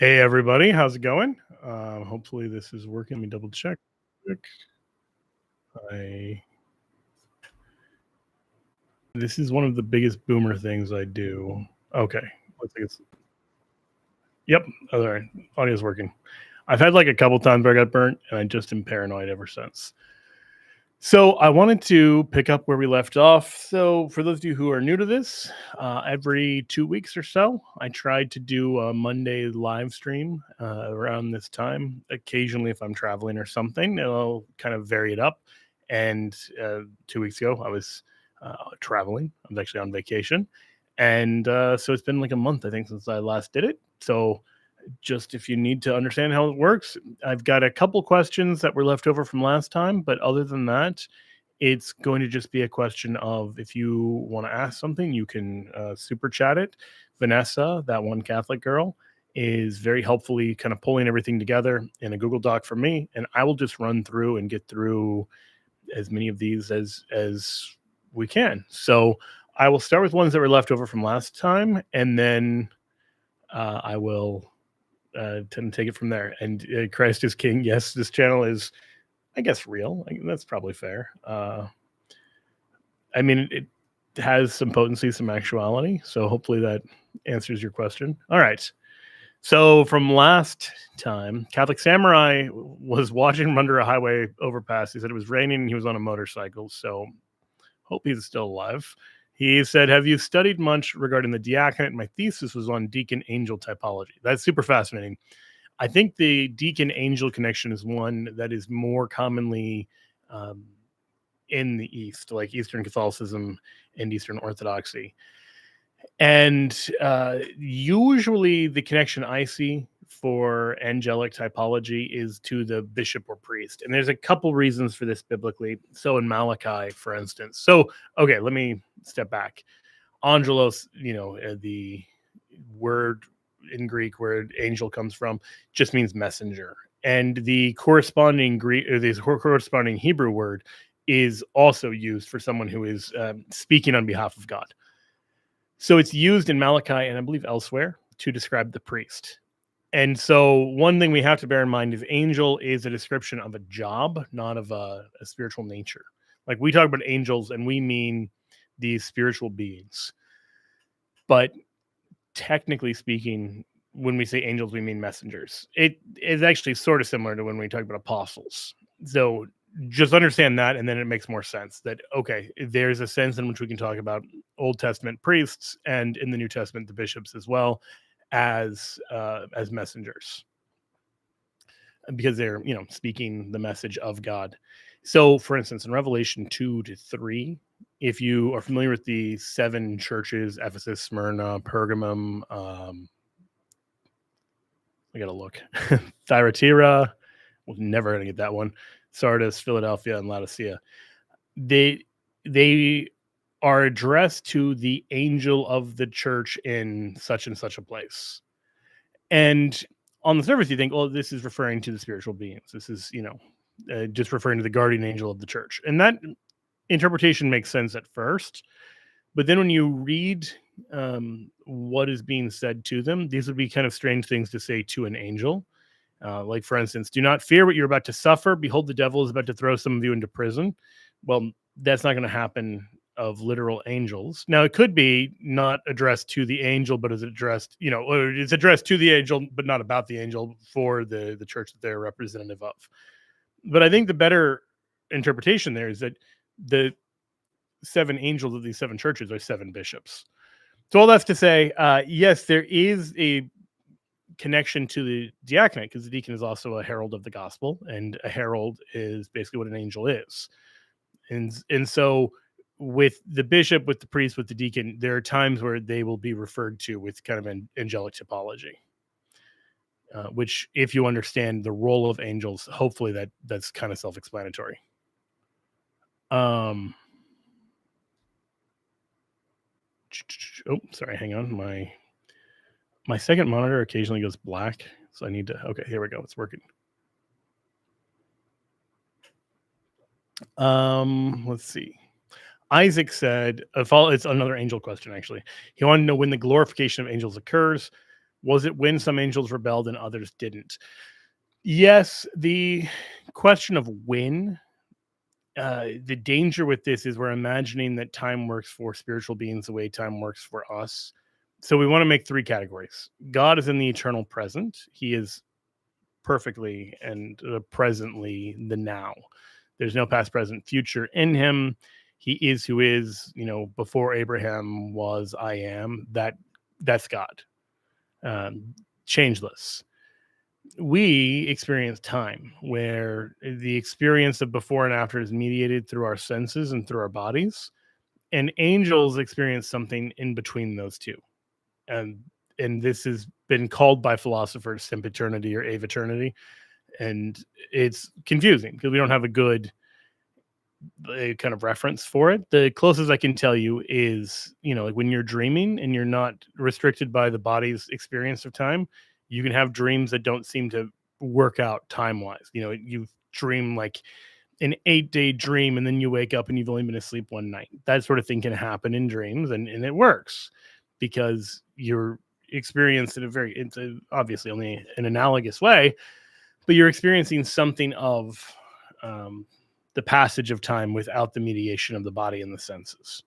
Hey everybody, how's it going? Hopefully this is working. Let me double check. This is one of the biggest boomer things I do. Okay, let's see. Yep. All right, audio's working. I've had like a couple times where I got burnt, and I just am paranoid ever since. So I wanted to pick up where we left off. So for those of you who are new to this, every 2 weeks or so, I tried to do a Monday live stream around this time. Occasionally, if I'm traveling or something, I'll kind of vary it up. And 2 weeks ago, I was traveling. I was actually on vacation. And so it's been like a month, I think, since I last did it. So just if you need to understand how it works, I've got a couple questions that were left over from last time, but other than that, it's going to just be a question of if you want to ask something, you can super chat it. Vanessa, that one Catholic girl, is very helpfully kind of pulling everything together in a Google Doc for me, and I will just run through and get through as many of these as we can. So I will start with ones that were left over from last time, and then I will take it from there. And Christ is King. Yes, this channel is, I guess, real. That's probably fair. I mean, it has some potency, some actuality. So hopefully that answers your question. All right. So from last time, Catholic Samurai was watching from under a highway overpass. He said it was raining and he was on a motorcycle. So hope he's still alive. He said, have you studied much regarding the diaconate? My thesis was on deacon angel typology. That's super fascinating. I think the deacon angel connection is one that is more commonly in the East, like Eastern Catholicism and Eastern Orthodoxy. And usually the connection I see for angelic typology is to the bishop or priest. And there's a couple reasons for this biblically. So in Malachi, for instance. So, okay, let me step back. Angelos, the word in Greek where angel comes from just means messenger. And the corresponding Greek or the corresponding Hebrew word is also used for someone who is speaking on behalf of God. So it's used in Malachi and I believe elsewhere to describe the priest. And so one thing we have to bear in mind is angel is a description of a job, not of a spiritual nature. Like we talk about angels and we mean these spiritual beings. But technically speaking, when we say angels, we mean messengers. It is actually sort of similar to when we talk about apostles. So just understand that, and then it makes more sense that, okay, there's a sense in which we can talk about Old Testament priests and in the New Testament, the bishops as well as messengers, because they're, speaking the message of God. So, for instance, in Revelation 2-3, if you are familiar with the 7 churches, Ephesus, Smyrna, Pergamum, I gotta look, Thyatira, we're never gonna get that one, Sardis, Philadelphia, and Laodicea. They are addressed to the angel of the church in such and such a place. And on the surface, you think, oh, this is referring to the spiritual beings. This is, just referring to the guardian angel of the church. And that interpretation makes sense at first. But then when you read what is being said to them, these would be kind of strange things to say to an angel. Like, for instance, do not fear what you're about to suffer. Behold, the devil is about to throw some of you into prison. Well, that's not going to happen of literal angels. Now, it could be not addressed to the angel, but is addressed, or it's addressed to the angel, but not about the angel for the church that they're representative of. But I think the better interpretation there is that the 7 angels of these 7 churches are 7 bishops. So all that's to say, yes, there is a connection to the diaconate because the deacon is also a herald of the gospel, and a herald is basically what an angel is. And so with the bishop, with the priest, with the deacon, there are times where they will be referred to with kind of an angelic typology, which, if you understand the role of angels, hopefully that's kind of self-explanatory. Oh, sorry, hang on. My second monitor occasionally goes black, so I need to, okay, here we go. It's working. Let's see. Isaac said, it's another angel question, actually. He wanted to know when the glorification of angels occurs. Was it when some angels rebelled and others didn't? Yes, the question of when, the danger with this is we're imagining that time works for spiritual beings the way time works for us. So we want to make three categories. God is in the eternal present. He is perfectly and presently the now. There's no past, present, future in him. He is who is, before Abraham was, I am. That's God. Changeless. We experience time where the experience of before and after is mediated through our senses and through our bodies, and angels experience something in between those two. And this has been called by philosophers sempiternity or aveternity, and it's confusing because we don't have a good kind of reference for it. The closest I can tell you is, like when you're dreaming and you're not restricted by the body's experience of time, you can have dreams that don't seem to work out time wise. You dream like an 8-day dream and then you wake up and you've only been asleep one night. That sort of thing can happen in dreams, and it works because you're experienced in it's obviously only an analogous way, but you're experiencing something of the passage of time without the mediation of the body and the senses.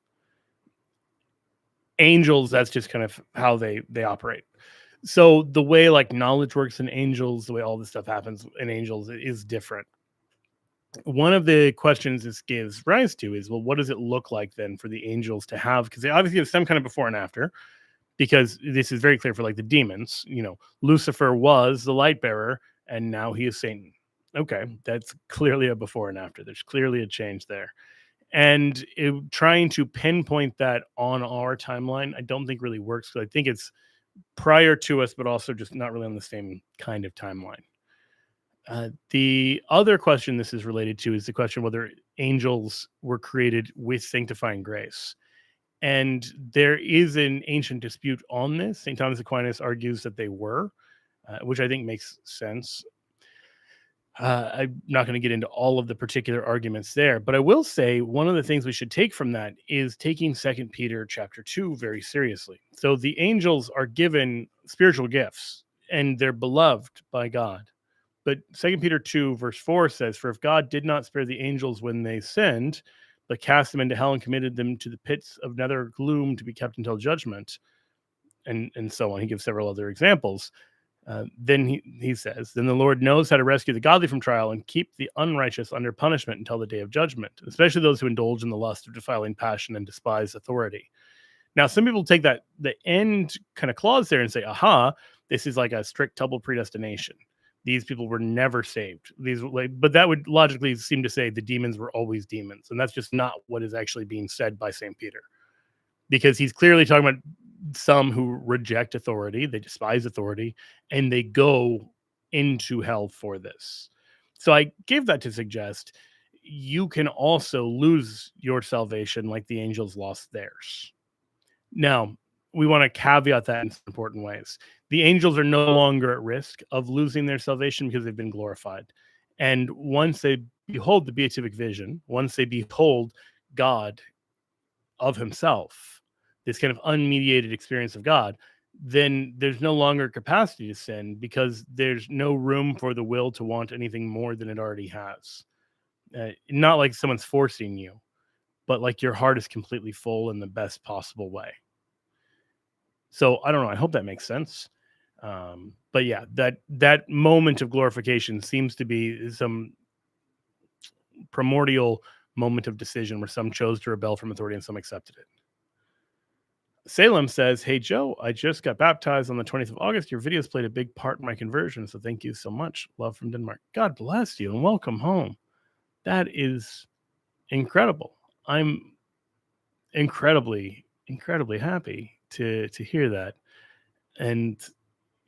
Angels, that's just kind of how they operate. So the way like knowledge works in angels, the way all this stuff happens in angels is different. One of the questions this gives rise to is, well, what does it look like then for the angels to have? Because they obviously have some kind of before and after, because this is very clear for like the demons. Lucifer was the light bearer and now he is Satan. Okay, that's clearly a before and after. There's clearly a change there. And trying to pinpoint that on our timeline, I don't think really works, because I think it's prior to us, but also just not really on the same kind of timeline. The other question this is related to is the question whether angels were created with sanctifying grace. And there is an ancient dispute on this. St. Thomas Aquinas argues that they were, which I think makes sense. I'm not going to get into all of the particular arguments there, but I will say one of the things we should take from that is taking 2 Peter chapter 2 very seriously. So the angels are given spiritual gifts and they're beloved by God. But 2 Peter 2 verse 4 says, "For if God did not spare the angels when they sinned, but cast them into hell and committed them to the pits of nether gloom to be kept until judgment," and so on. He gives several other examples. Then he says, "Then the Lord knows how to rescue the godly from trial and keep the unrighteous under punishment until the day of judgment, especially those who indulge in the lust of defiling passion and despise authority." Now, some people take the end kind of clause there and say, aha, this is like a strict double predestination. These people were never saved. But that would logically seem to say the demons were always demons. And that's just not what is actually being said by St. Peter, because he's clearly talking about some who reject authority, they despise authority, and they go into hell for this. So I give that to suggest you can also lose your salvation like the angels lost theirs. Now, we want to caveat that in some important ways. The angels are no longer at risk of losing their salvation because they've been glorified. And once they behold the beatific vision, once they behold God of himself, this kind of unmediated experience of God, then there's no longer capacity to sin because there's no room for the will to want anything more than it already has. Not like someone's forcing you, but like your heart is completely full in the best possible way. So I don't know. I hope that makes sense. But yeah, that moment of glorification seems to be some primordial moment of decision where some chose to rebel from authority and some accepted it. Salem says, "Hey, Joe, I just got baptized on the 20th of August. Your videos played a big part in my conversion, so thank you so much. Love from Denmark." God bless you and welcome home. That is incredible. I'm incredibly, incredibly happy to hear that. And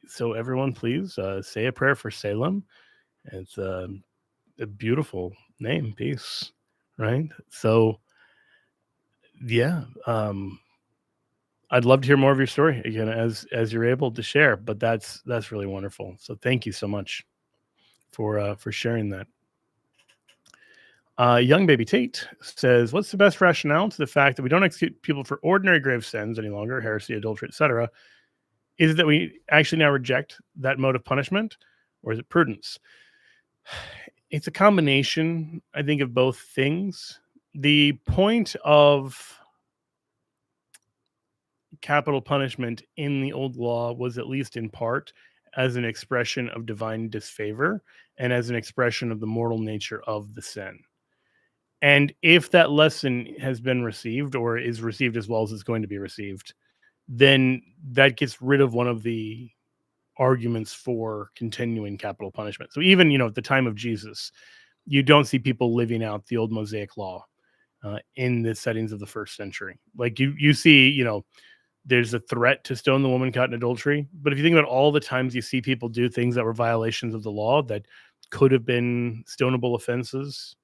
so everyone, please say a prayer for Salem. It's a beautiful name, peace, right? So yeah, I'd love to hear more of your story again as you're able to share, but that's really wonderful. So thank you so much for sharing that. Young Baby Tate says, "What's the best rationale to the fact that we don't execute people for ordinary grave sins any longer, heresy, adultery, etc., Is it that we actually now reject that mode of punishment, or is it prudence? It's a combination, I think, of both things. The point of capital punishment in the old law was, at least in part, as an expression of divine disfavor and as an expression of the mortal nature of the sin. And if that lesson has been received, or is received as well as it's going to be received, then that gets rid of one of the arguments for continuing capital punishment. So even, at the time of Jesus, you don't see people living out the old Mosaic law in the settings of the first century. Like you see, there's a threat to stone the woman caught in adultery. But if you think about all the times you see people do things that were violations of the law that could have been stonable offenses,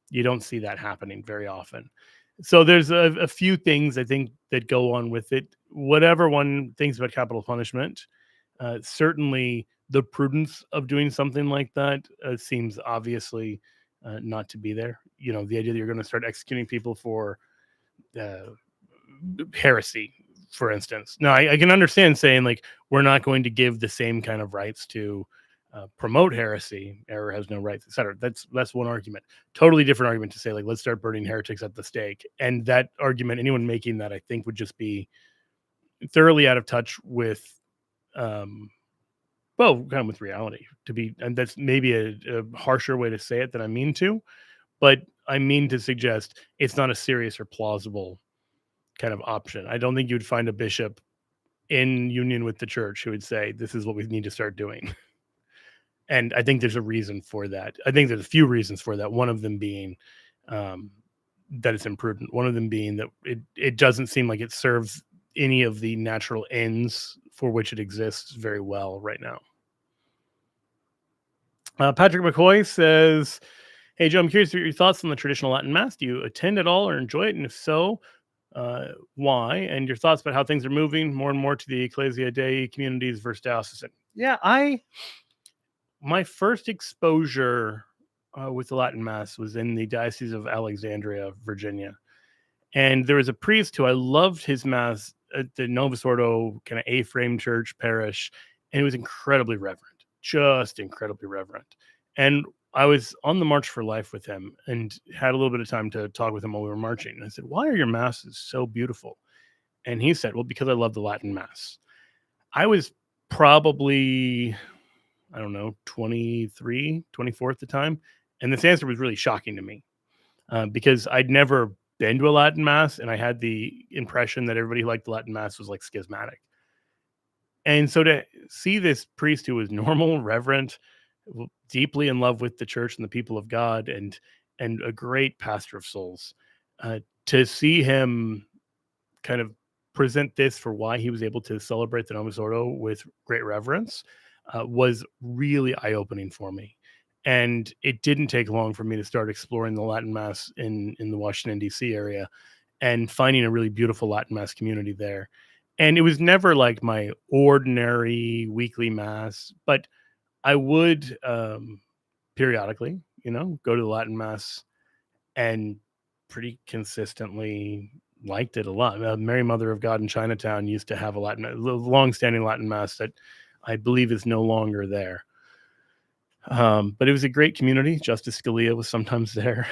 you don't see that happening very often. So there's a few things, I think, that go on with it. Whatever one thinks about capital punishment, certainly the prudence of doing something like that seems obviously not to be there. The idea that you're going to start executing people for uh, heresy, for instance. Now, I can understand saying, like, we're not going to give the same kind of rights to promote heresy. Error has no rights, etc. That's one argument. Totally different argument to say, like, let's start burning heretics at the stake. And that argument, anyone making that, I think, would just be thoroughly out of touch with, kind of with reality. And that's maybe a harsher way to say it than I mean to, but I mean to suggest it's not a serious or plausible kind of option. I don't think you'd find a bishop in union with the church who would say, this is what we need to start doing. And I think there's a reason for that. I think there's a few reasons for that. One of them being that it's imprudent. One of them being that it doesn't seem like it serves any of the natural ends for which it exists very well right now. Patrick McCoy says, hey, Joe, I'm curious about your thoughts on the traditional Latin Mass. Do you attend at all or enjoy it? And if so, why? And your thoughts about how things are moving more and more to the Ecclesia Dei communities versus diocesan. Yeah, my first exposure with the Latin Mass was in the Diocese of Alexandria, Virginia. And there was a priest who I loved his Mass at the Novus Ordo kind of A-frame church parish. And it was incredibly reverent, just incredibly reverent. And I was on the March for Life with him and had a little bit of time to talk with him while we were marching. And I said, why are your Masses so beautiful? And he said, well, because I love the Latin Mass. I was probably, 23, 24 at the time. And this answer was really shocking to me because I'd never been to a Latin Mass. And I had the impression that everybody who liked the Latin Mass was like schismatic. And so to see this priest who was normal, reverent, deeply in love with the church and the people of God, and a great pastor of souls, to see him kind of present this for why he was able to celebrate the Novus Ordo with great reverence was really eye-opening for me. And it didn't take long for me to start exploring the Latin Mass in the Washington, D.C. area and finding a really beautiful Latin Mass community there. And it was never like my ordinary weekly Mass, but I would periodically, go to the Latin Mass and pretty consistently liked it a lot. Mary Mother of God in Chinatown used to have a long-standing Latin Mass that I believe is no longer there. But it was a great community. Justice Scalia was sometimes there.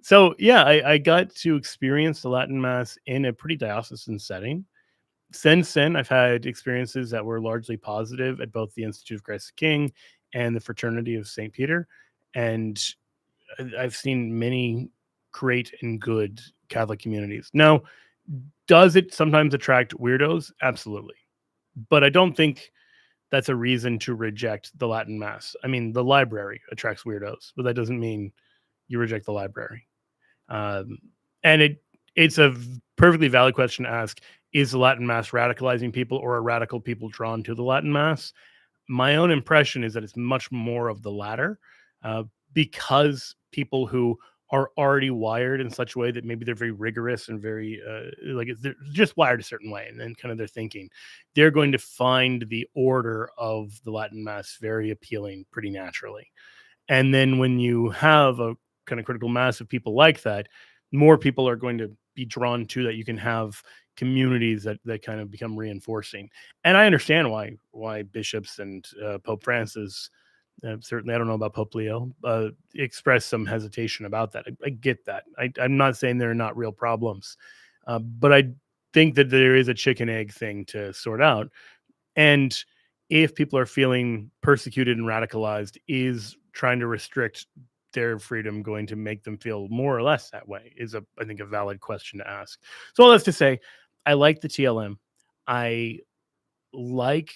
So yeah, I got to experience the Latin Mass in a pretty diocesan setting. Since then, I've had experiences that were largely positive at both the Institute of Christ the King and the Fraternity of St. Peter. And I've seen many great and good Catholic communities. Now, does it sometimes attract weirdos? Absolutely. But I don't think that's a reason to reject the Latin Mass. I mean, the library attracts weirdos, but that doesn't mean you reject the library. And it's a perfectly valid question to ask, is the Latin Mass radicalizing people, or are radical people drawn to the Latin Mass? My own impression is that it's much more of the latter, because people who are already wired in such a way that maybe they're very rigorous and very they're just wired a certain way, and then kind of their thinking, they're going to find the order of the Latin Mass very appealing pretty naturally. And then when you have a kind of critical mass of people like that, more people are going to be drawn to that. You can have communities that kind of become reinforcing. And I understand why bishops and Pope Francis, certainly I don't know about Pope Leo, express some hesitation about that. I get that. I'm not saying there are not real problems, but I think that there is a chicken egg thing to sort out. And if people are feeling persecuted and radicalized, is trying to restrict their freedom going to make them feel more or less that way? Is I think a valid question to ask. So all that's to say, I like the TLM. I like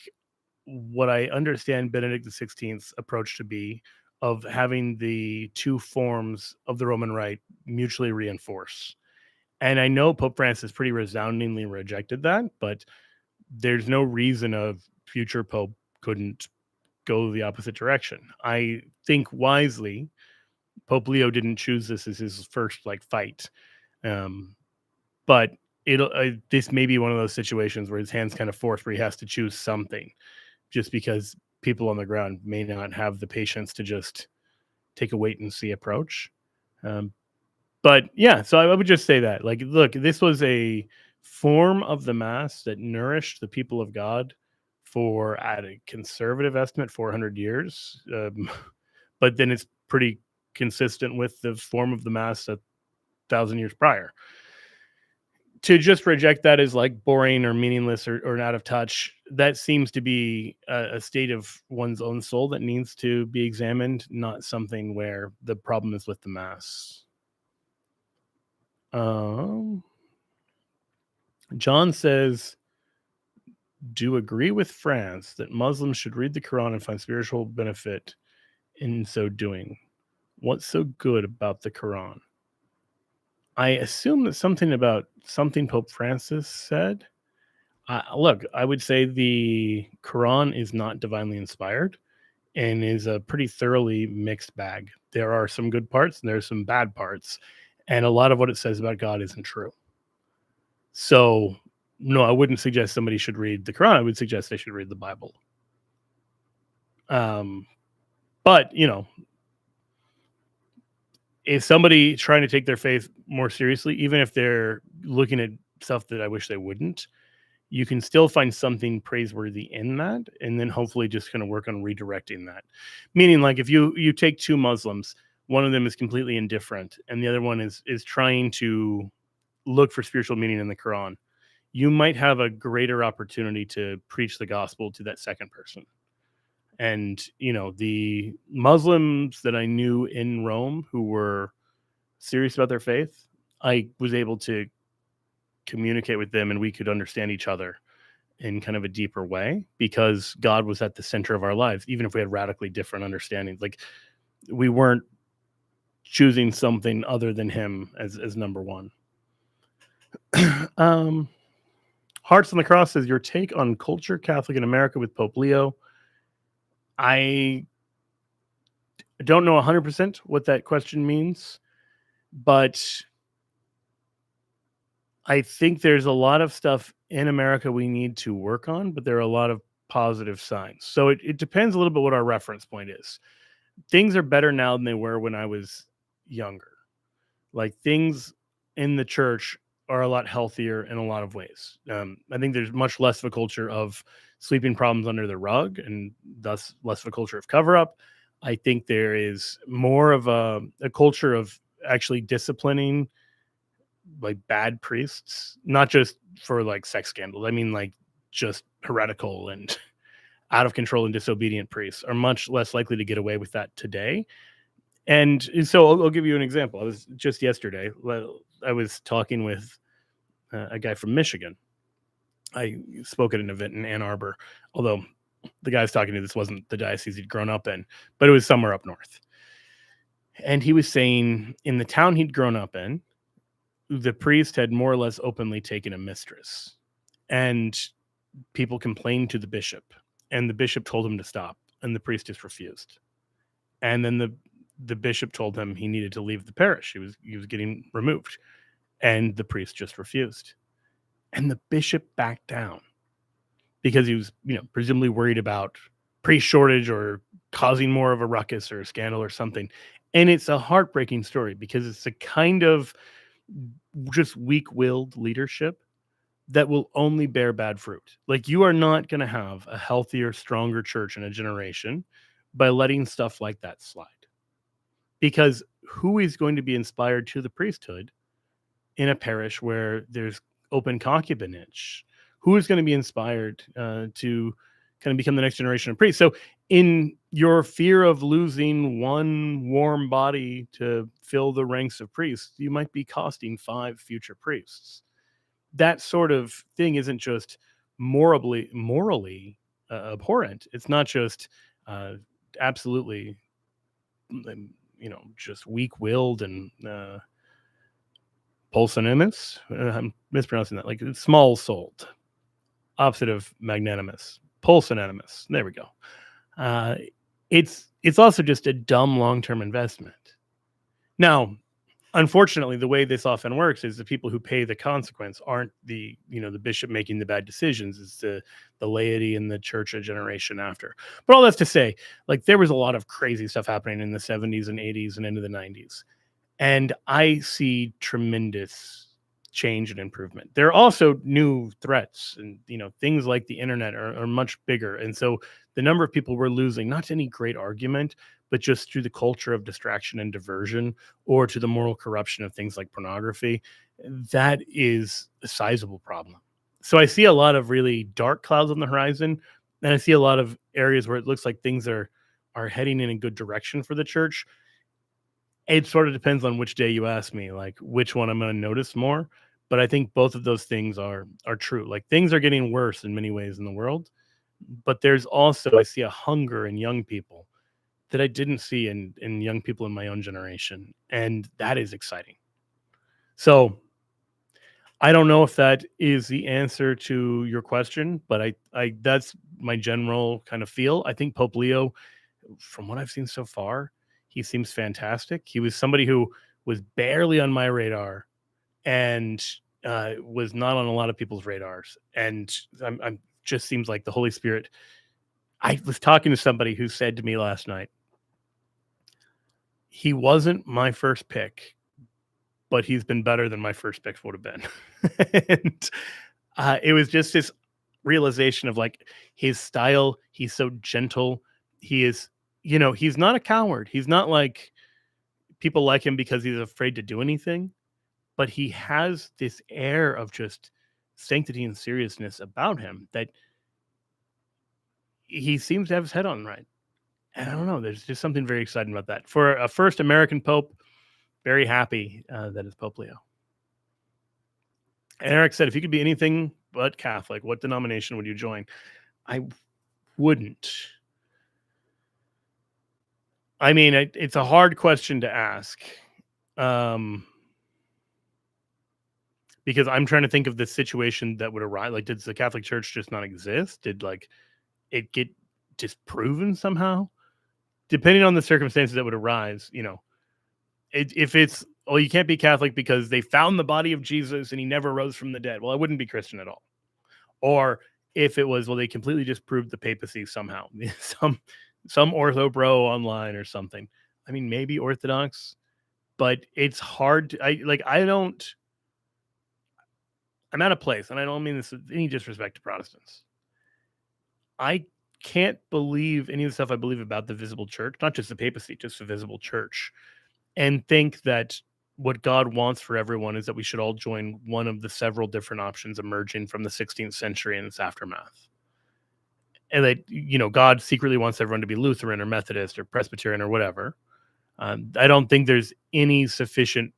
what I understand Benedict XVI's approach to be, of having the two forms of the Roman Rite mutually reinforce. And I know Pope Francis pretty resoundingly rejected that, but there's no reason a future pope couldn't go the opposite direction. I think wisely, Pope Leo didn't choose this as his first fight, but this may be one of those situations where his hands kind of forced, where he has to choose something, just because people on the ground may not have the patience to just take a wait and see approach. But yeah, so I would just say that, look, this was a form of the Mass that nourished the people of God for, at a conservative estimate, 400 years. But then it's pretty consistent with the form of the Mass 1,000 years prior. To just reject that as boring or meaningless or out of touch, that seems to be a state of one's own soul that needs to be examined, not something where the problem is with the Mass. John says, do agree with France that Muslims should read the Quran and find spiritual benefit in so doing. What's so good about the Quran? I assume that something about something Pope Francis said. Look, I would say the Quran is not divinely inspired and is a pretty thoroughly mixed bag. There are some good parts and there are some bad parts, and a lot of what it says about God isn't true. So, no, I wouldn't suggest somebody should read the Quran. I would suggest they should read the Bible. But, if somebody trying to take their faith more seriously, even if they're looking at stuff that I wish they wouldn't, you can still find something praiseworthy in that, and then hopefully just kind of work on redirecting that. Meaning, if you take two Muslims, one of them is completely indifferent, and the other one is trying to look for spiritual meaning in the Quran, you might have a greater opportunity to preach the gospel to that second person. And, the Muslims that I knew in Rome who were serious about their faith, I was able to communicate with them and we could understand each other in kind of a deeper way, because God was at the center of our lives, even if we had radically different understandings. We weren't choosing something other than him as number one. Hearts on the Cross says, your take on culture, Catholic in America with Pope Leo. I don't know 100% what that question means, but I think there's a lot of stuff in America we need to work on, but there are a lot of positive signs. So it depends a little bit what our reference point is. Things are better now than they were when I was younger. Things in the church are a lot healthier in a lot of ways. I think there's much less of a culture of sweeping problems under the rug, and thus less of a culture of cover up. I think there is more of a culture of actually disciplining bad priests, not just for sex scandals. I mean, just heretical and out of control and disobedient priests are much less likely to get away with that today. And so I'll give you an example. I was just yesterday, I was talking with a guy from Michigan. I spoke at an event in Ann Arbor, although the guy I was talking to, this wasn't the diocese he'd grown up in, but it was somewhere up north. And he was saying in the town he'd grown up in, the priest had more or less openly taken a mistress, and people complained to the bishop, and the bishop told him to stop, and the priest just refused. And then the bishop told him he needed to leave the parish. He was getting removed, and the priest just refused. And the bishop backed down because he was, presumably worried about priest shortage or causing more of a ruckus or a scandal or something. And it's a heartbreaking story because it's a kind of just weak-willed leadership that will only bear bad fruit. Like, you are not going to have a healthier, stronger church in a generation by letting stuff like that slide. Because who is going to be inspired to the priesthood in a parish where there's open concubinage? Who is going to be inspired to kind of become the next generation of priests? So, in your fear of losing one warm body to fill the ranks of priests, you might be costing 5 future priests. That sort of thing isn't just morally abhorrent. It's not just absolutely, just weak-willed and pusillanimous. I'm mispronouncing that. Like, it's small-souled, opposite of magnanimous. Pusillanimous. There we go. It's also just a dumb long-term investment. Now, unfortunately, the way this often works is the people who pay the consequence aren't the bishop making the bad decisions. It's the laity and the church a generation after. But all that's to say, like, there was a lot of crazy stuff happening in the 70s and 80s and into the 90s. And I see tremendous change and improvement. There are also new threats, and things like the internet are much bigger. And so the number of people we're losing, not to any great argument, but just through the culture of distraction and diversion, or to the moral corruption of things like pornography, that is a sizable problem. So I see a lot of really dark clouds on the horizon, and I see a lot of areas where it looks like things are heading in a good direction for the church. It sort of depends on which day you ask me, like, which one I'm going to notice more. But I think both of those things are true. Like, things are getting worse in many ways in the world, but there's also, I see a hunger in young people that I didn't see in young people in my own generation, and that is exciting. So I don't know if that is the answer to your question, but I that's my general kind of feel. I think Pope Leo, from what I've seen so far, he seems fantastic. He was somebody who was barely on my radar and was not on a lot of people's radars. And I'm just seems like the Holy Spirit. I was talking to somebody who said to me last night, he wasn't my first pick, but he's been better than my first picks would have been. And it was just this realization of, like, his style. He's so gentle. He is, he's not a coward. He's not like people like him because he's afraid to do anything, but he has this air of just sanctity and seriousness about him that he seems to have his head on right. And I don't know, there's just something very exciting about that. For a first American pope, very happy that it's Pope Leo. And Eric said, if you could be anything but Catholic, what denomination would you join? I wouldn't. I mean, it's a hard question to ask. Because I'm trying to think of the situation that would arise. Like, did the Catholic Church just not exist? Did, like, it get disproven somehow? Depending on the circumstances that would arise, if it's, well, you can't be Catholic because they found the body of Jesus and he never rose from the dead. Well, I wouldn't be Christian at all. Or if it was, well, they completely disproved the papacy somehow, some ortho bro online or something. I mean, maybe Orthodox, but it's hard to, I'm at a place, and I don't mean this with any disrespect to Protestants. I can't believe any of the stuff I believe about the visible church, not just the papacy, just the visible church, and think that what God wants for everyone is that we should all join one of the several different options emerging from the 16th century and its aftermath. And that, God secretly wants everyone to be Lutheran or Methodist or Presbyterian or whatever. I don't think there's any sufficient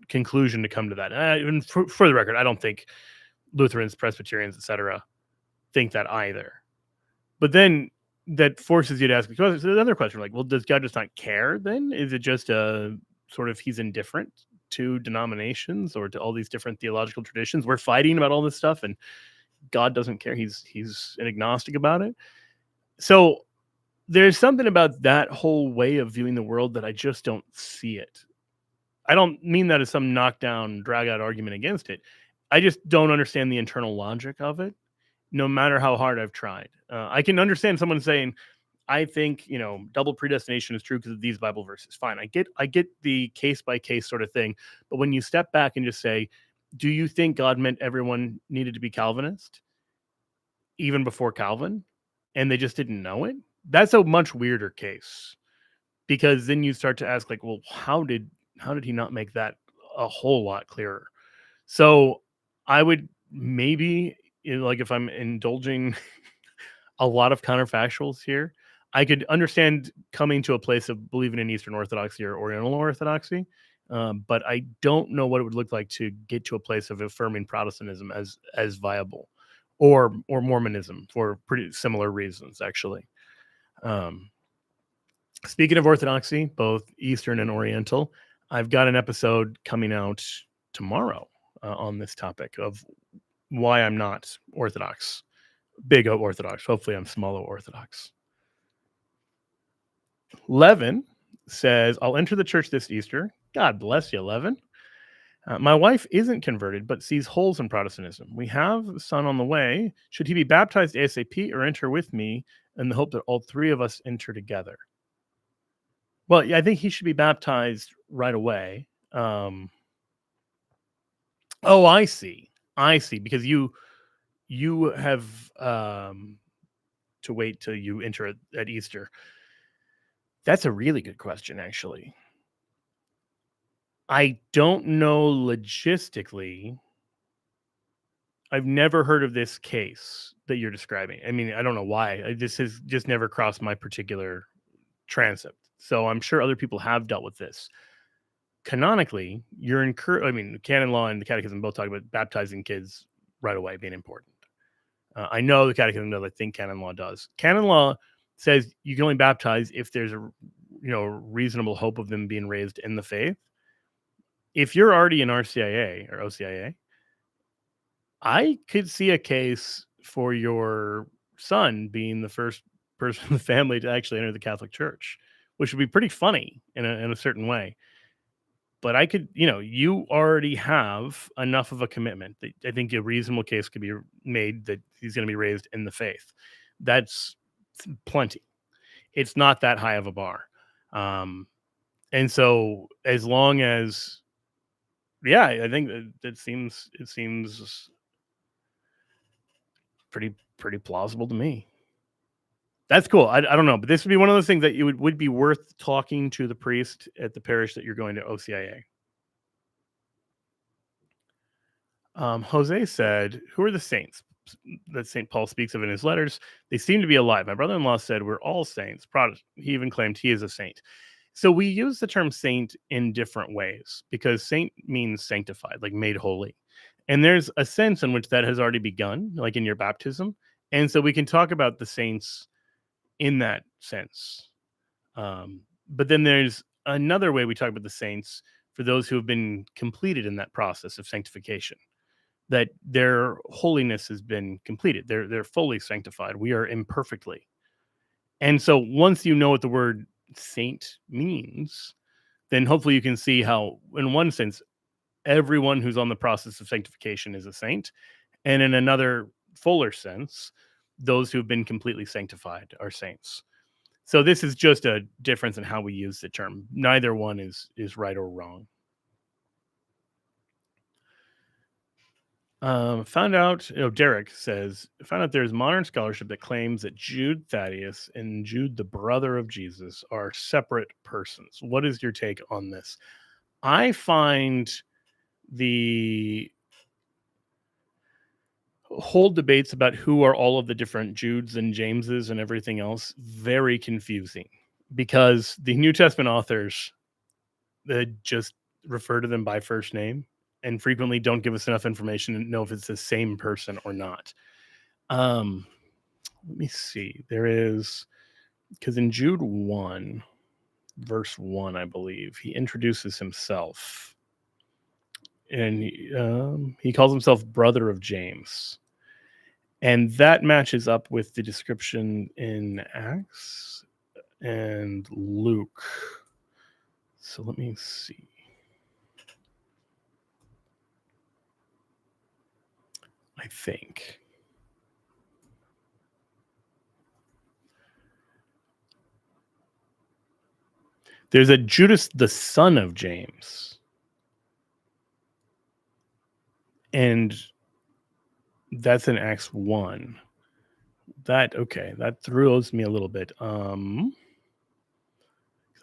conclusion to come to that. And for the record, I don't think Lutherans, Presbyterians, etc., think that either. But then that forces you to ask another question, like, well, does God just not care then? Is it just a sort of, he's indifferent to denominations or to all these different theological traditions? We're fighting about all this stuff and God doesn't care. He's an agnostic about it. So there's something about that whole way of viewing the world that I just don't see it. I don't mean that as some knockdown, drag out argument against it. I just don't understand the internal logic of it, no matter how hard I've tried. I can understand someone saying, I think, double predestination is true because of these Bible verses. Fine. I get the case by case sort of thing. But when you step back and just say, Do you think God meant everyone needed to be Calvinist even before Calvin, and they just didn't know it? That's a much weirder case, because then you start to ask, like, well, how did he not make that a whole lot clearer? So I would maybe, like, if I'm indulging a lot of counterfactuals here, I could understand coming to a place of believing in Eastern Orthodoxy or Oriental Orthodoxy, but I don't know what it would look like to get to a place of affirming Protestantism as viable, or Mormonism, for pretty similar reasons, actually. Um, Speaking of Orthodoxy, both Eastern and Oriental, I've got an episode coming out tomorrow on this topic of why I'm not Orthodox, big O Orthodox. Hopefully, I'm small O Orthodox. Levin says, I'll enter the church this Easter. God bless you, Levin. My wife isn't converted, but sees holes in Protestantism. We have a son on the way. Should he be baptized ASAP or enter with me in the hope that all three of us enter together? Well, yeah, I think he should be baptized right away. Oh, I see. Because you have to wait till you enter at Easter. That's a really good question, actually. I don't know logistically. I've never heard of this case that you're describing. I mean, I don't know why. This has just never crossed my particular transept. So I'm sure other people have dealt with this. Canonically, you're encouraged. I mean, canon law and the catechism both talk about baptizing kids right away being important. I know the catechism does. I think canon law does. Canon law says you can only baptize if there's a reasonable hope of them being raised in the faith. If you're already in RCIA or OCIA, I could see a case for your son being the first person in the family to actually enter the Catholic Church, which would be pretty funny in a certain way. But I could, you already have enough of a commitment that I think a reasonable case could be made that he's going to be raised in the faith. That's plenty. It's not that high of a bar. And so as long as, yeah, I think it seems pretty plausible to me. That's cool. I don't know, but this would be one of those things that you would be worth talking to the priest at the parish that you're going to OCIA. Jose said, who are the saints that St. Paul speaks of in his letters? They seem to be alive. My brother-in-law said we're all saints. He even claimed he is a saint. So we use the term saint in different ways, because saint means sanctified, like made holy. And there's a sense in which that has already begun, like in your baptism. And so we can talk about the saints in that sense. But then there's another way we talk about the saints for those who have been completed in that process of sanctification, that their holiness has been completed. They're fully sanctified. We are imperfectly. And so once you know what the word saint means, then hopefully you can see how, in one sense, everyone who's on the process of sanctification is a saint. And in another fuller sense, those who've been completely sanctified are saints. So this is just a difference in how we use the term. Neither one is right or wrong. Found out, Derek says, found out there's modern scholarship that claims that Jude Thaddeus and Jude, the brother of Jesus, are separate persons. What is your take on this? I find the whole debates about who are all of the different Judes and Jameses and everything else very confusing, because the New Testament authors just refer to them by first name and frequently don't give us enough information to know if it's the same person or not. Let me see. There is, because in Jude 1, verse 1, I believe, he introduces himself. And he calls himself brother of James. And that matches up with the description in Acts and Luke. So let me see. I think. There's a Judas, the son of James. And that's in Acts 1. That throws me a little bit. I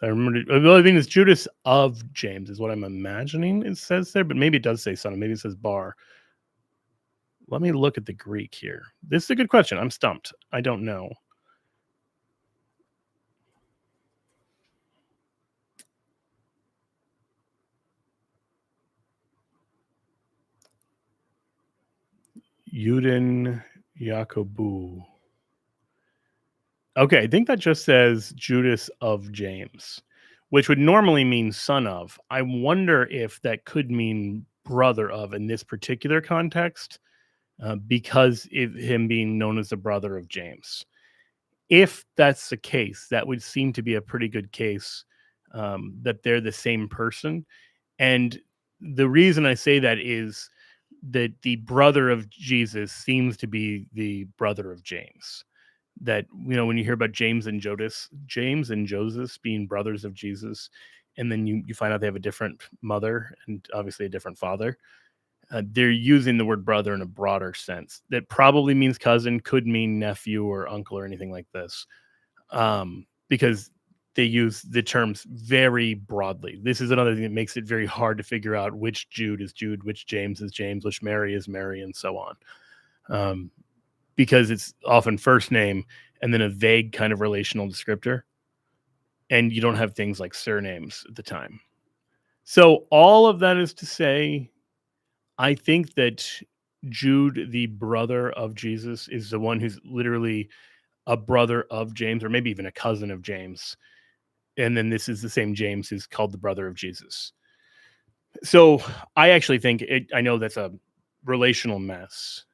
remember. Well, I mean, it's Judas of James is what I'm imagining it says there, but maybe it does say son. Maybe it says bar. Let me look at the Greek here. This is a good question. I'm stumped. I don't know. Yudin Yakobu. Okay, I think that just says Judas of James, which would normally mean son of. I wonder if that could mean brother of in this particular context, because of him being known as the brother of James. If that's the case, that would seem to be a pretty good case, that they're the same person. And the reason I say that is that the brother of Jesus seems to be the brother of James. That, when you hear about James and Joseph being brothers of Jesus, and then you find out they have a different mother and obviously a different father. They're using the word brother in a broader sense. That probably means cousin, could mean nephew or uncle or anything like this, because they use the terms very broadly. This is another thing that makes it very hard to figure out which Jude is Jude, which James is James, which Mary is Mary, and so on. Because it's often first name and then a vague kind of relational descriptor. And you don't have things like surnames at the time. So all of that is to say, I think that Jude, the brother of Jesus, is the one who's literally a brother of James, or maybe even a cousin of James. And then this is the same James who's called the brother of Jesus. So I actually think I know that's a relational mess.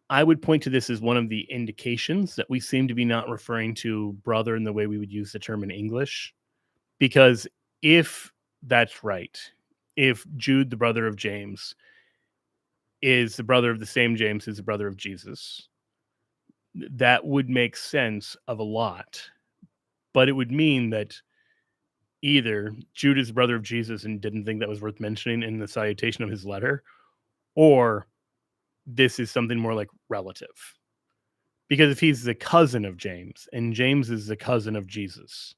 I would point to this as one of the indications that we seem to be not referring to brother in the way we would use the term in English. Because if that's right, if Jude, the brother of James, is the brother of the same James who's the brother of Jesus, that would make sense of a lot. But it would mean that either Jude is the brother of Jesus and didn't think that was worth mentioning in the salutation of his letter, or this is something more like relative. Because if he's the cousin of James and James is the cousin of Jesus,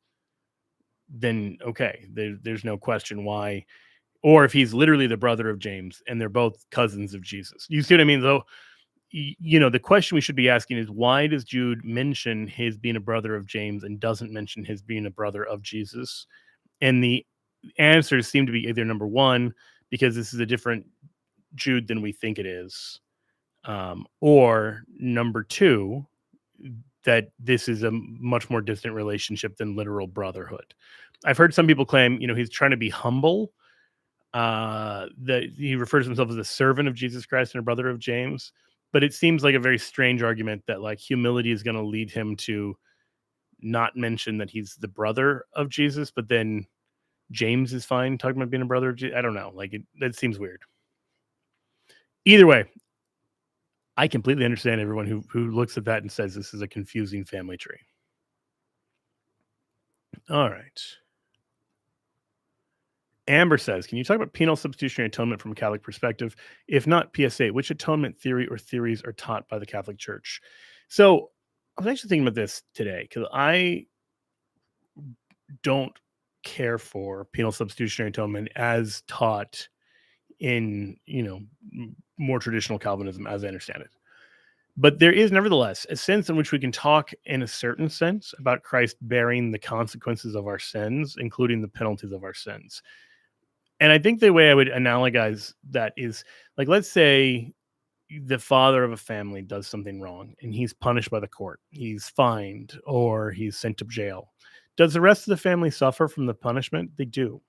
then okay, there's no question why. Or if he's literally the brother of James and they're both cousins of Jesus. You see what I mean? Though, the question we should be asking is, why does Jude mention his being a brother of James and doesn't mention his being a brother of Jesus? And the answers seem to be either number one, because this is a different Jude than we think it is, or number two, that this is a much more distant relationship than literal brotherhood. I've heard some people claim, he's trying to be humble, that he refers to himself as a servant of Jesus Christ and a brother of James. But it seems like a very strange argument that like humility is going to lead him to not mention that he's the brother of Jesus, but then James is fine talking about being a brother of Jesus. I don't know. That seems weird. Either way, I completely understand everyone who looks at that and says this is a confusing family tree. All right. Amber says, can you talk about penal substitutionary atonement from a Catholic perspective? If not, PSA, which atonement theory or theories are taught by the Catholic Church? So I was actually thinking about this today because I don't care for penal substitutionary atonement as taught in, more traditional Calvinism as I understand it. But there is nevertheless a sense in which we can talk in a certain sense about Christ bearing the consequences of our sins, including the penalties of our sins. And I think the way I would analogize that is like, let's say the father of a family does something wrong and he's punished by the court. He's fined or he's sent to jail. Does the rest of the family suffer from the punishment? They do.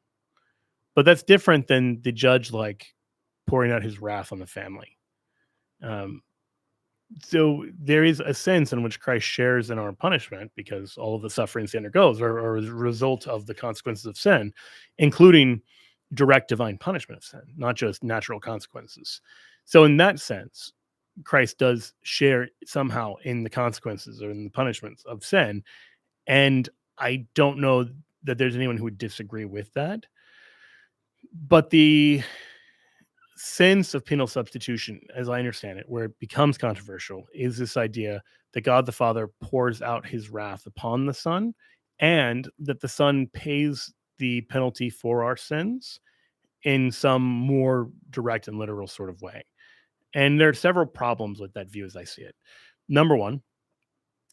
But that's different than the judge like pouring out his wrath on the family. So there is a sense in which Christ shares in our punishment because all of the sufferings he undergoes are a result of the consequences of sin, including direct divine punishment of sin, not just natural consequences. So in that sense, Christ does share somehow in the consequences or in the punishments of sin. And I don't know that there's anyone who would disagree with that. But the sense of penal substitution, as I understand it, where it becomes controversial, is this idea that God the Father pours out his wrath upon the Son, and that the Son pays the penalty for our sins in some more direct and literal sort of way. And there are several problems with that view as I see it. Number one,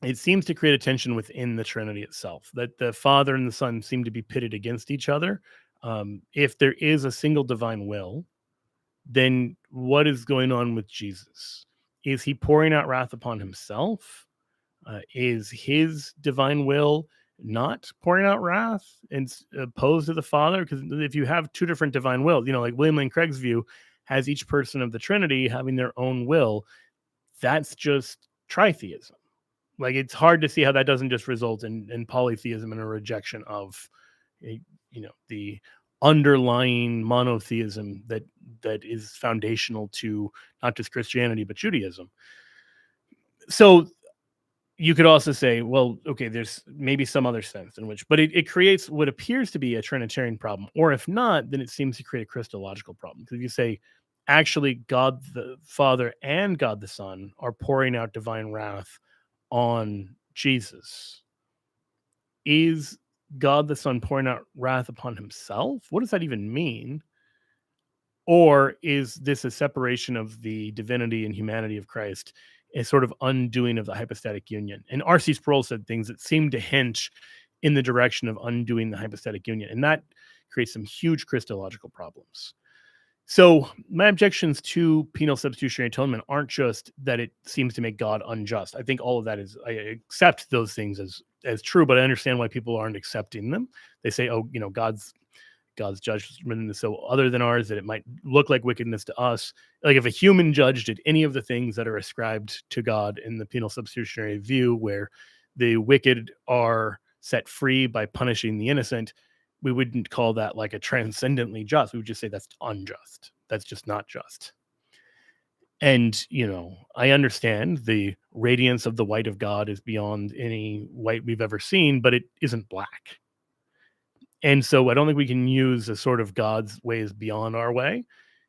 it seems to create a tension within the Trinity itself, that the Father and the Son seem to be pitted against each other. If there is a single divine will, then what is going on with Jesus? Is he pouring out wrath upon himself? Is his divine will not pouring out wrath and opposed to the Father? Because if you have two different divine wills, like William Lane Craig's view has each person of the Trinity having their own will, that's just tritheism. Like, it's hard to see how that doesn't just result in polytheism and a rejection of, the underlying monotheism that is foundational to not just Christianity but Judaism. So you could also say, well, okay, there's maybe some other sense in which, but it creates what appears to be a Trinitarian problem, or if not, then it seems to create a Christological problem. Because if you say, actually, God the Father and God the Son are pouring out divine wrath on Jesus, is God the Son pouring out wrath upon himself? What does that even mean? Or is this a separation of the divinity and humanity of Christ, a sort of undoing of the hypostatic union? And R.C. Sproul said things that seem to hint in the direction of undoing the hypostatic union, and that creates some huge Christological problems. So my objections to penal substitutionary atonement aren't just that it seems to make God unjust. I think all of that is, I accept those things as true, but I understand why people aren't accepting them. They say, oh, God's judgment is so other than ours that it might look like wickedness to us. Like, if a human judge did any of the things that are ascribed to God in the penal substitutionary view, where the wicked are set free by punishing the innocent, we wouldn't call that like a transcendently just. We would just say that's unjust. That's just not just. And, I understand the radiance of the white of God is beyond any white we've ever seen, but it isn't black. And so I don't think we can use a sort of God's way is beyond our way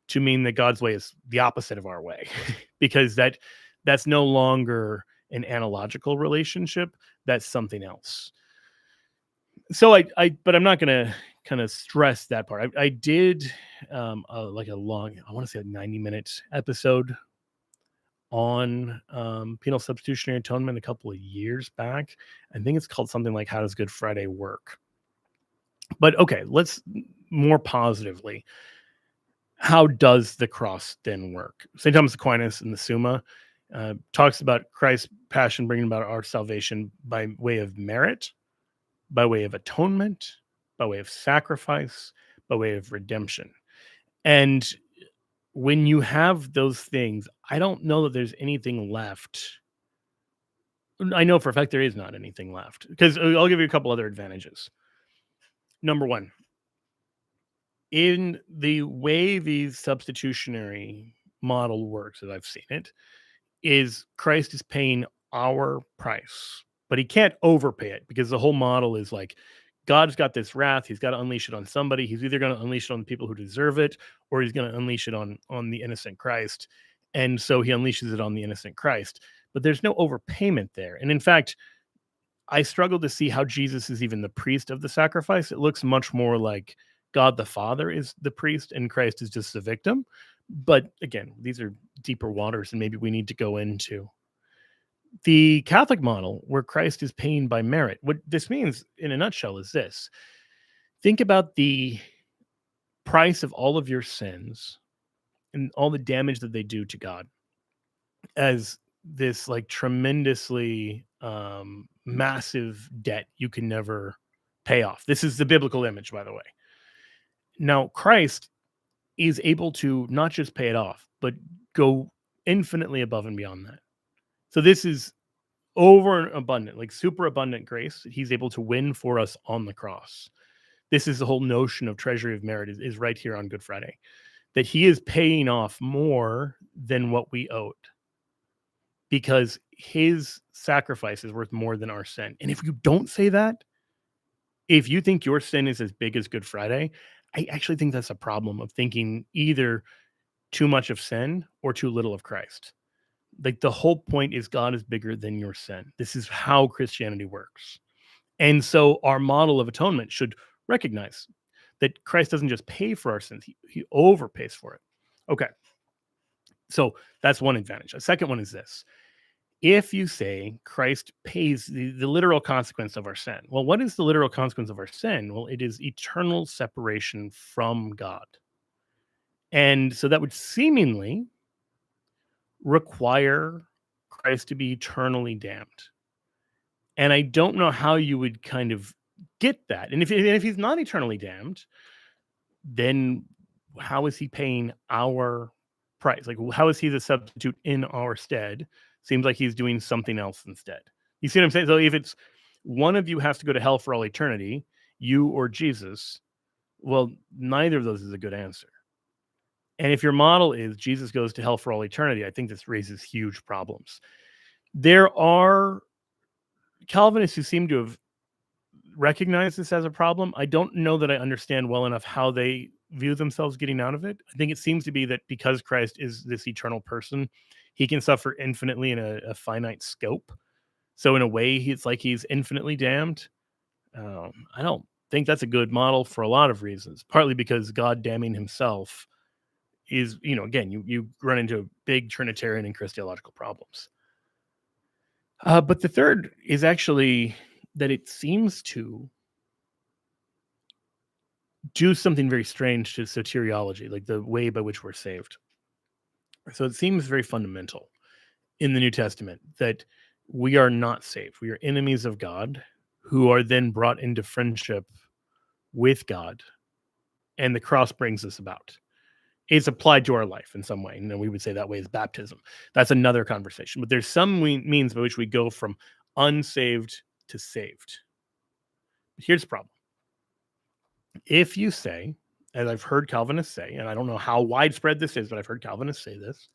to mean that God's way is the opposite of our way, because that's no longer an analogical relationship. That's something else. So but I'm not going to kind of stress that part. I did like a long, I want to say a 90-minute episode on penal substitutionary atonement a couple of years back. I think it's called something like How Does Good Friday Work? But okay, let's more positively. How does the cross then work? St. Thomas Aquinas in the Summa talks about Christ's passion bringing about our salvation by way of merit, by way of atonement, by way of sacrifice, by way of redemption. And when you have those things, I don't know that there's anything left. I know for a fact there is not anything left, because I'll give you a couple other advantages. Number one, in the way the substitutionary model works, as I've seen it, is Christ is paying our price, but he can't overpay it, because the whole model is like, God's got this wrath. He's got to unleash it on somebody. He's either going to unleash it on the people who deserve it, or he's going to unleash it on the innocent Christ. And so he unleashes it on the innocent Christ. But there's no overpayment there. And in fact, I struggle to see how Jesus is even the priest of the sacrifice. It looks much more like God the Father is the priest and Christ is just the victim. But again, these are deeper waters and maybe we need to go into. The Catholic model, where Christ is paying by merit, what this means in a nutshell is this. Think about the price of all of your sins and all the damage that they do to God as this like tremendously massive debt you can never pay off. This is the biblical image, by the way. Now, Christ is able to not just pay it off, but go infinitely above and beyond that. So this is over and abundant, like super abundant grace that he's able to win for us on the cross. This is the whole notion of treasury of merit is right here on Good Friday, that he is paying off more than what we owed, because his sacrifice is worth more than our sin. And if you don't say that, if you think your sin is as big as Good Friday, I actually think that's a problem of thinking either too much of sin or too little of Christ. Like the whole point is God is bigger than your sin. This is how Christianity works. And so our model of atonement should recognize that Christ doesn't just pay for our sins, he overpays for it. Okay. So that's one advantage. A second one is this. If you say Christ pays the literal consequence of our sin, well, what is the literal consequence of our sin? Well, it is eternal separation from God. And so that would seemingly require Christ to be eternally damned. And I don't know how you would kind of get that. And if he's not eternally damned, then how is he paying our price? Like, how is he the substitute in our stead? Seems like he's doing something else instead. You see what I'm saying? So if it's one of you has to go to hell for all eternity, you or Jesus, well, neither of those is a good answer. And if your model is Jesus goes to hell for all eternity, I think this raises huge problems. There are Calvinists who seem to have recognized this as a problem. I don't know that I understand well enough how they view themselves getting out of it. I think it seems to be that because Christ is this eternal person, he can suffer infinitely in a finite scope. So in a way, it's like he's infinitely damned. I don't think that's a good model for a lot of reasons, partly because God damning himself is, again, you run into big Trinitarian and Christological problems. But the third is actually that it seems to do something very strange to soteriology, like the way by which we're saved. So it seems very fundamental in the New Testament that we are not saved. We are enemies of God who are then brought into friendship with God, and the cross brings us about. It's applied to our life in some way, and we would say that way is baptism. That's another conversation. But there's some means by which we go from unsaved to saved. But here's the problem. If you say, as I've heard Calvinists say, and I don't know how widespread this is, but I've heard Calvinists say this,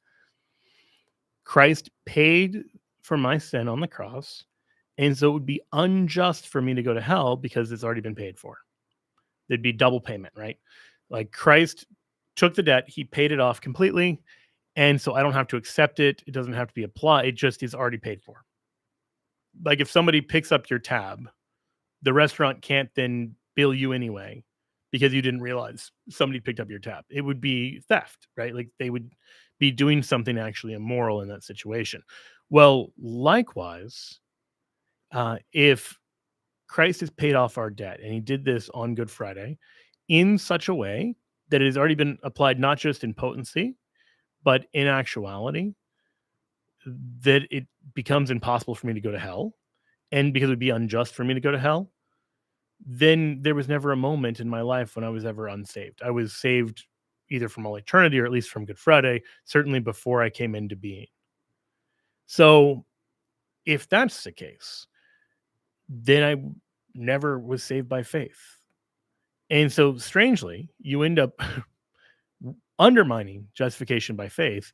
Christ paid for my sin on the cross, and so it would be unjust for me to go to hell because it's already been paid for. There'd be double payment, right? Like Christ took the debt, he paid it off completely, and so I don't have to accept it. It doesn't have to be applied. It just is already paid for. Like if somebody picks up your tab, the restaurant can't then bill you anyway because you didn't realize somebody picked up your tab. It would be theft, right? Like they would be doing something actually immoral in that situation. Well, likewise, if Christ has paid off our debt and he did this on Good Friday in such a way that it has already been applied not just in potency, but in actuality, that it becomes impossible for me to go to hell, and because it would be unjust for me to go to hell, then there was never a moment in my life when I was ever unsaved. I was saved either from all eternity or at least from Good Friday, certainly before I came into being. So if that's the case, then I never was saved by faith. And so strangely, you end up undermining justification by faith,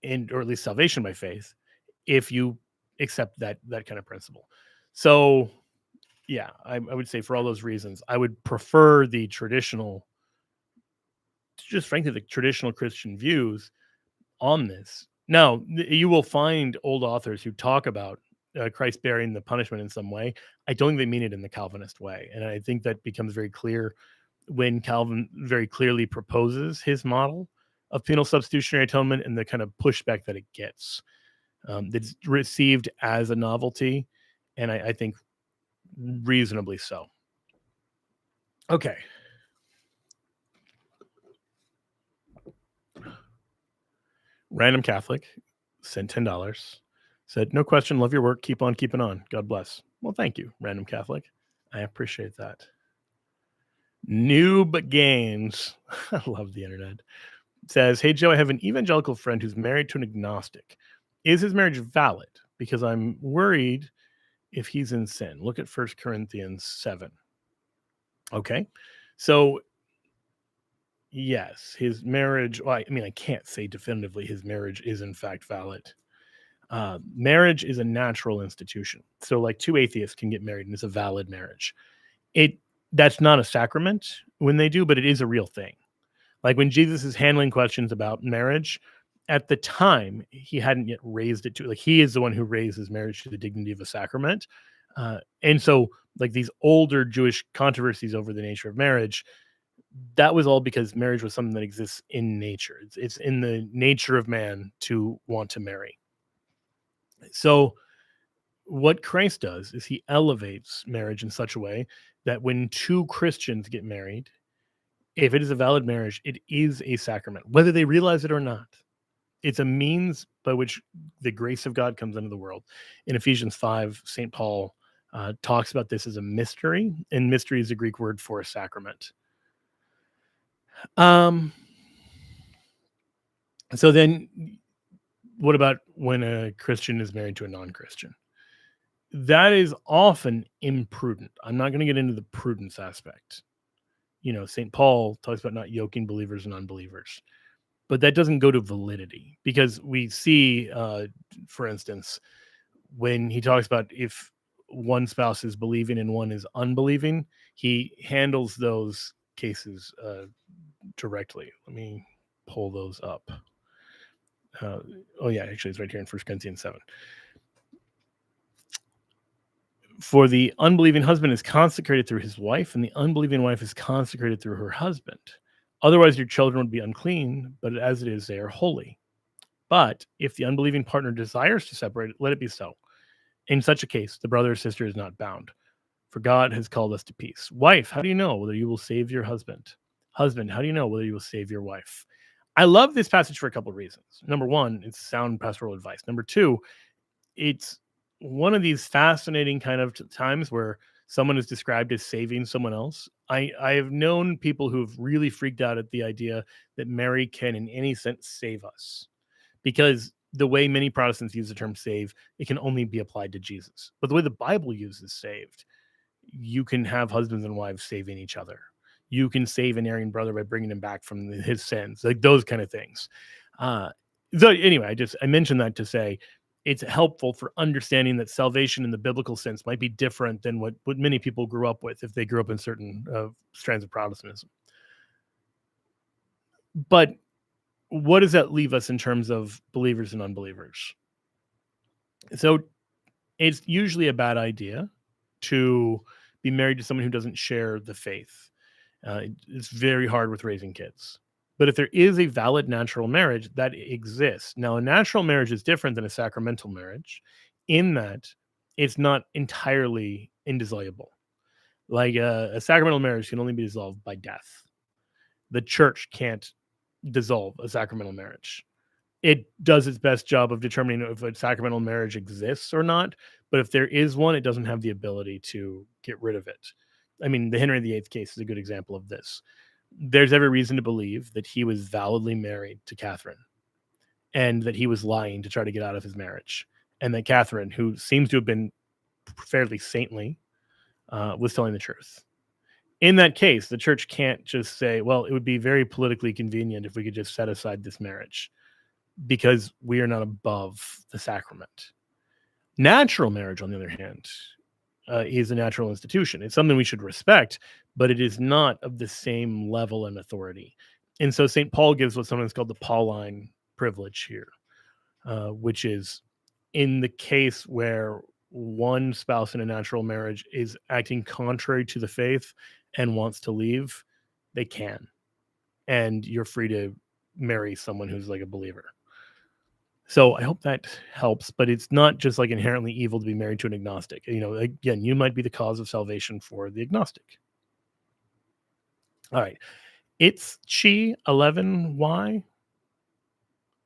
or at least salvation by faith, if you accept that kind of principle. So yeah, I would say for all those reasons, I would prefer the traditional, just frankly, the traditional Christian views on this. Now, you will find old authors who talk about Christ bearing the punishment in some way. I don't think they mean it in the Calvinist way. And I think that becomes very clear when Calvin very clearly proposes his model of penal substitutionary atonement and the kind of pushback that it gets. That's received as a novelty, and I think reasonably so. Okay. Random Catholic sent $10. Said, no question, love your work. Keep on keeping on. God bless. Well, thank you, Random Catholic. I appreciate that. Noob Games. I love the internet. Says, hey, Joe, I have an evangelical friend who's married to an agnostic. Is his marriage valid? Because I'm worried if he's in sin. Look at 1 Corinthians 7. Okay. So, yes, his marriage, well, I mean, I can't say definitively his marriage is in fact valid. Marriage is a natural institution. So like two atheists can get married and it's a valid marriage. That's not a sacrament when they do, but it is a real thing. Like when Jesus is handling questions about marriage, at the time he hadn't yet raised it to, like, he is the one who raises marriage to the dignity of a sacrament. And so like these older Jewish controversies over the nature of marriage, that was all because marriage was something that exists in nature. It's in the nature of man to want to marry. So what Christ does is he elevates marriage in such a way that when two Christians get married, if it is a valid marriage, it is a sacrament, whether they realize it or not. It's a means by which the grace of God comes into the world. In Ephesians 5, St. Paul talks about this as a mystery, and mystery is a Greek word for a sacrament. So then, what about when a Christian is married to a non-Christian? That is often imprudent. I'm not going to get into the prudence aspect. St. Paul talks about not yoking believers and unbelievers, but that doesn't go to validity, because we see, for instance, when he talks about if one spouse is believing and one is unbelieving, he handles those cases directly. Let me pull those up. Actually, it's right here in 1 Corinthians 7. For the unbelieving husband is consecrated through his wife, and the unbelieving wife is consecrated through her husband. Otherwise, your children would be unclean, but as it is, they are holy. But if the unbelieving partner desires to separate it, let it be so. In such a case, the brother or sister is not bound, for God has called us to peace. Wife, how do you know whether you will save your husband? Husband, how do you know whether you will save your wife? I love this passage for a couple of reasons. Number one, it's sound pastoral advice. Number two, it's one of these fascinating kind of times where someone is described as saving someone else. I have known people who've really freaked out at the idea that Mary can in any sense save us, because the way many Protestants use the term save, it can only be applied to Jesus. But the way the Bible uses saved, you can have husbands and wives saving each other. You can save an erring brother by bringing him back from his sins, like those kind of things. So anyway, I mentioned that to say it's helpful for understanding that salvation in the biblical sense might be different than what many people grew up with if they grew up in certain strands of Protestantism. But what does that leave us in terms of believers and unbelievers? So it's usually a bad idea to be married to someone who doesn't share the faith. It's very hard with raising kids. But if there is a valid natural marriage, that exists. Now, a natural marriage is different than a sacramental marriage in that it's not entirely indissoluble. Like a sacramental marriage can only be dissolved by death. The church can't dissolve a sacramental marriage. It does its best job of determining if a sacramental marriage exists or not. But if there is one, it doesn't have the ability to get rid of it. I mean, the Henry VIII case is a good example of this. There's every reason to believe that he was validly married to Catherine and that he was lying to try to get out of his marriage. And that Catherine, who seems to have been fairly saintly, was telling the truth. In that case, the church can't just say, well, it would be very politically convenient if we could just set aside this marriage, because we are not above the sacrament. Natural marriage, on the other hand, is a natural institution. It's something we should respect, but it is not of the same level and authority. And so St. Paul gives what sometimes called the Pauline privilege here, which is in the case where one spouse in a natural marriage is acting contrary to the faith and wants to leave, they can. And you're free to marry someone who's like a believer. So I hope that helps, but it's not just like inherently evil to be married to an agnostic. Again, you might be the cause of salvation for the agnostic. All right. It's Chi 11Y.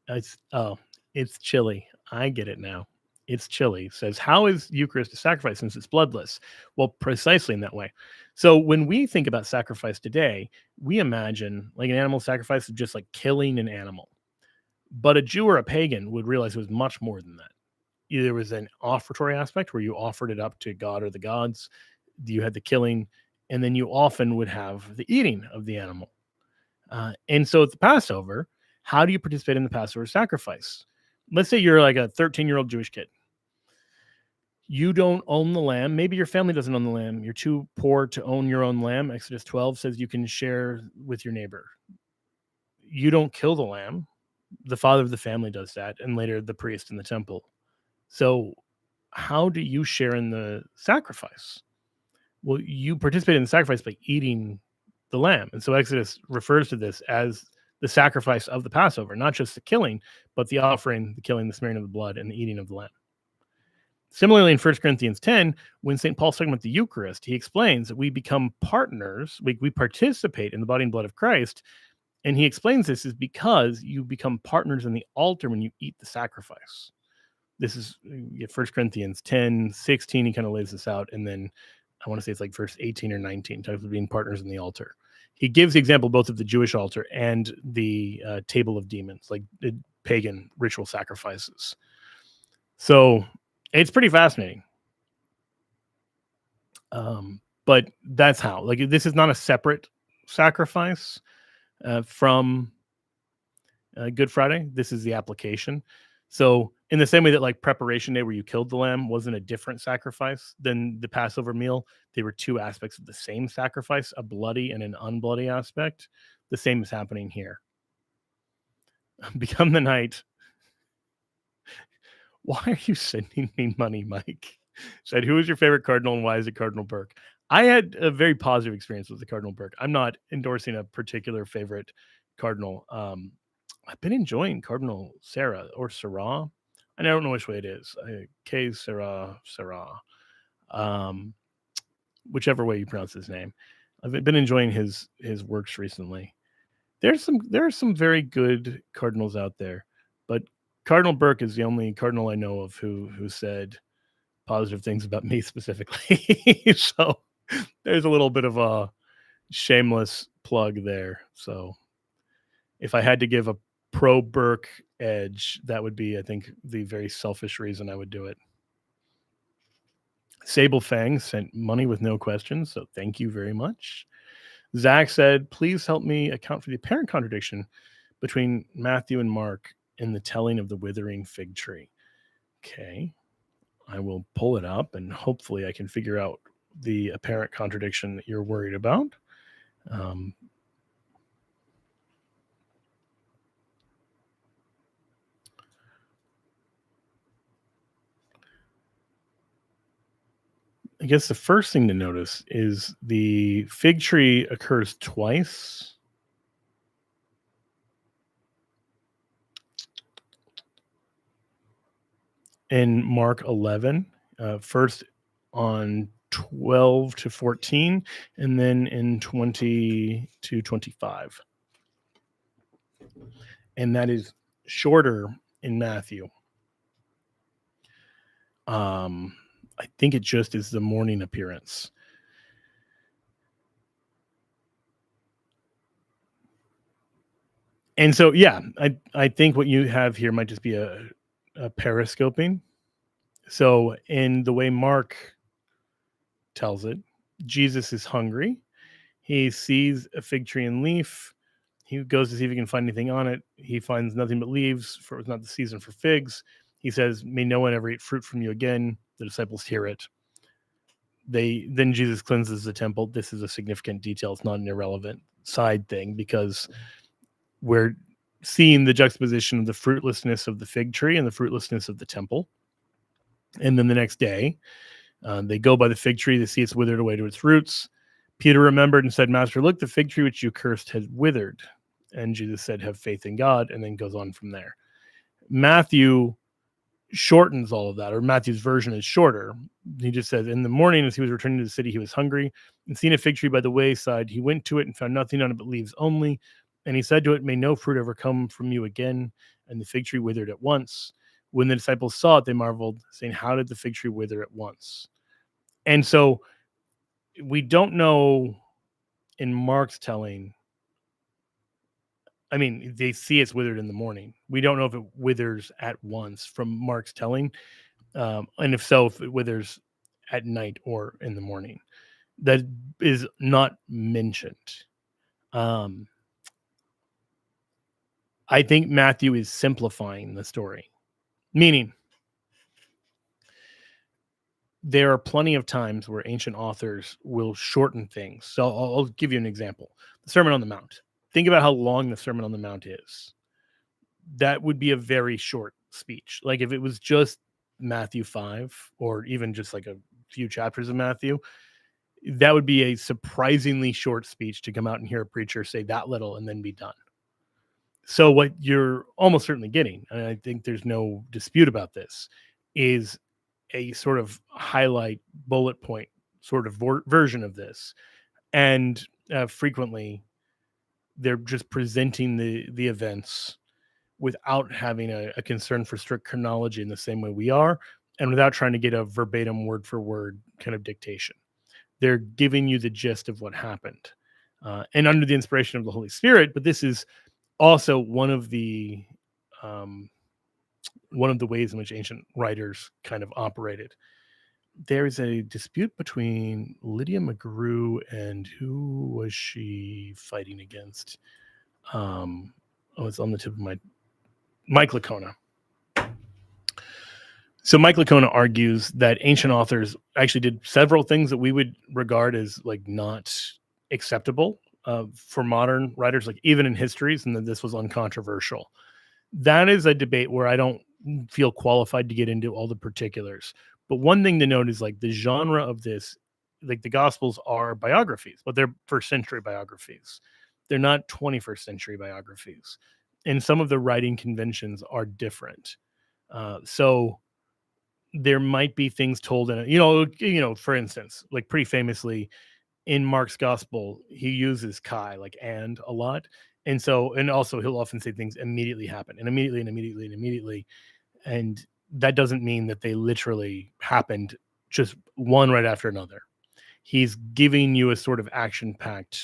It's chilly. I get it now. It's chilly. Says, how is Eucharist a sacrifice since it's bloodless? Well, precisely in that way. So when we think about sacrifice today, we imagine like an animal sacrifice of just like killing an animal. But a Jew or a pagan would realize it was much more than that. There was an offertory aspect where you offered it up to God or the gods. You had the killing, and then you often would have the eating of the animal. And so at the Passover, how do you participate in the Passover sacrifice? Let's say you're like a 13-year-old Jewish kid. You don't own the lamb. Maybe your family doesn't own the lamb. You're too poor to own your own lamb. Exodus 12 says you can share with your neighbor. you don't kill the lamb. The father of the family does that, and later the priest in the temple. So how do you share in the sacrifice? Well, you participate in the sacrifice by eating the lamb. And so Exodus refers to this as the sacrifice of the Passover, not just the killing, but the offering, the killing, the smearing of the blood, and the eating of the lamb. Similarly, in 1 Corinthians 10, when St. Paul's talking about the Eucharist, he explains that we become partners, we participate in the body and blood of Christ. And he explains this is because you become partners in the altar when you eat the sacrifice. This is 1 Corinthians 10, 16, he kind of lays this out. And then I want to say it's like verse 18 or 19, talks about being partners in the altar. He gives the example both of the Jewish altar and the table of demons, like the pagan ritual sacrifices. So it's pretty fascinating. But that's how, like, this is not a separate sacrifice from Good Friday. This is the application. So in the same way that like preparation day where you killed the lamb wasn't a different sacrifice than the Passover meal, they were two aspects of the same sacrifice, a bloody and an unbloody aspect. The same is happening here. Become the night. Why are you sending me money, Mike? Said, who is your favorite cardinal and why is it Cardinal Burke? I had a very positive experience with the Cardinal Burke. I'm not endorsing a particular favorite cardinal. I've been enjoying Cardinal Sarah or Sarah. I don't know which way it is. K Sarah. Whichever way you pronounce his name. I've been enjoying his works recently. There are some very good cardinals out there, but Cardinal Burke is the only cardinal I know of who said positive things about me specifically. So there's a little bit of a shameless plug there. So if I had to give a pro Burke edge, that would be, I think, the very selfish reason I would do it. Sable Fang sent money with no questions, so thank you very much. Zach said, please help me account for the apparent contradiction between Matthew and Mark in the telling of the withering fig tree. Okay, I will pull it up and hopefully I can figure out the apparent contradiction that you're worried about. I guess the first thing to notice is the fig tree occurs twice. In Mark 11, first on 12 to 14, and then in 20 to 25. And that is shorter in Matthew. I think it just is the morning appearance. And so, yeah, I think what you have here might just be a periscoping. So in the way Mark tells it, Jesus is hungry. He sees a fig tree and leaf. He goes to see if he can find anything on it. He finds nothing but leaves, for it's not the season for figs. He says, may no one ever eat fruit from you again. The disciples hear it. Then Jesus cleanses the temple. This is a significant detail. It's not an irrelevant side thing because we're seeing the juxtaposition of the fruitlessness of the fig tree and the fruitlessness of the temple. And then the next day, they go by the fig tree. They see it's withered away to its roots. Peter remembered and said, Master, look, the fig tree which you cursed has withered. And Jesus said, have faith in God, and then goes on from there. Matthew shortens all of that, or Matthew's version is shorter. He just says, in the morning, as he was returning to the city, he was hungry, and seeing a fig tree by the wayside, he went to it and found nothing on it but leaves only. And he said to it, may no fruit ever come from you again. And the fig tree withered at once. When the disciples saw it, they marveled, saying, how did the fig tree wither at once? And so we don't know in Mark's telling. I mean, they see it's withered in the morning. We don't know if it withers at once from Mark's telling. And if so, if it withers at night or in the morning. That is not mentioned. I think Matthew is simplifying the story. Meaning, there are plenty of times where ancient authors will shorten things. So I'll give you an example. The Sermon on the Mount. think about how long the Sermon on the Mount is. That would be a very short speech. Like if it was just Matthew 5 or even just like a few chapters of Matthew, that would be a surprisingly short speech to come out and hear a preacher say that little and then be done. So what you're almost certainly getting, and I think there's no dispute about this, is a sort of highlight bullet point sort of version of this. And frequently they're just presenting the events without having a concern for strict chronology in the same way we are, and without trying to get a verbatim word for word kind of dictation. They're giving you the gist of what happened, and under the inspiration of the Holy Spirit. But this is also one of the ways in which ancient writers kind of operated. There's a dispute between Lydia McGrew and who was she fighting against? It's on the tip of my Mike Licona. So Mike Licona argues that ancient authors actually did several things that we would regard as like not acceptable for modern writers, like even in histories, and that this was uncontroversial. That is a debate where I don't feel qualified to get into all the particulars. But one thing to note is like the genre of this, like the Gospels are biographies, but they're first century biographies. They're not 21st century biographies. And some of the writing conventions are different. So there might be things told in it, for instance, like pretty famously in Mark's gospel, he uses Kai, like and a lot. And also he'll often say things immediately happen and immediately and immediately and immediately. And that doesn't mean that they literally happened just one right after another. He's giving you a sort of action-packed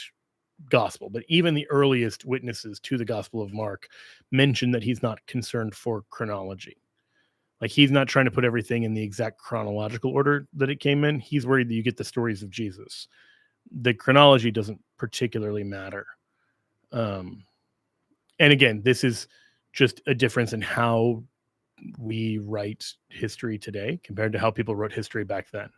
gospel. But even the earliest witnesses to the Gospel of Mark mention that he's not concerned for chronology. Like he's not trying to put everything in the exact chronological order that it came in. He's worried that you get the stories of Jesus. The chronology doesn't particularly matter. And again, this is just a difference in how we write history today compared to how people wrote history back then.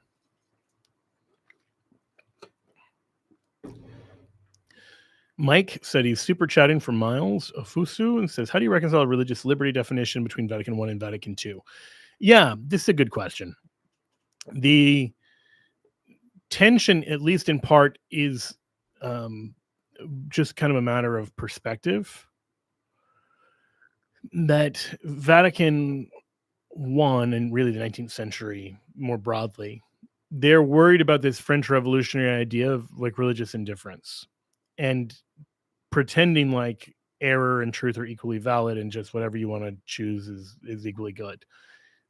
Mike said he's super chatting for Miles Ofusu and says, how do you reconcile a religious liberty definition between Vatican I and Vatican II? Yeah, this is a good question. The tension, at least in part, is just kind of a matter of perspective. That Vatican I, and really the 19th century more broadly, they're worried about this French revolutionary idea of like religious indifference and pretending like error and truth are equally valid and just whatever you want to choose is equally good.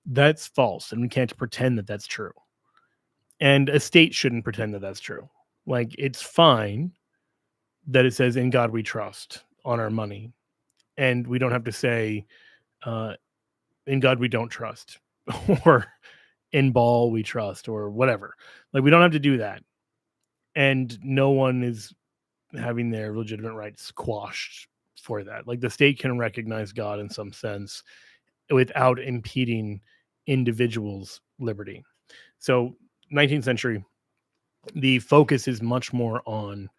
That's false, and we can't pretend that that's true. And a state shouldn't pretend that that's true. Like it's fine that it says in God we trust on our money, and we don't have to say in God we don't trust or in ball we trust or whatever. Like we don't have to do that, and no one is having their legitimate rights quashed for that. Like the state can recognize God in some sense without impeding individuals' liberty. So 19th century, the focus is much more on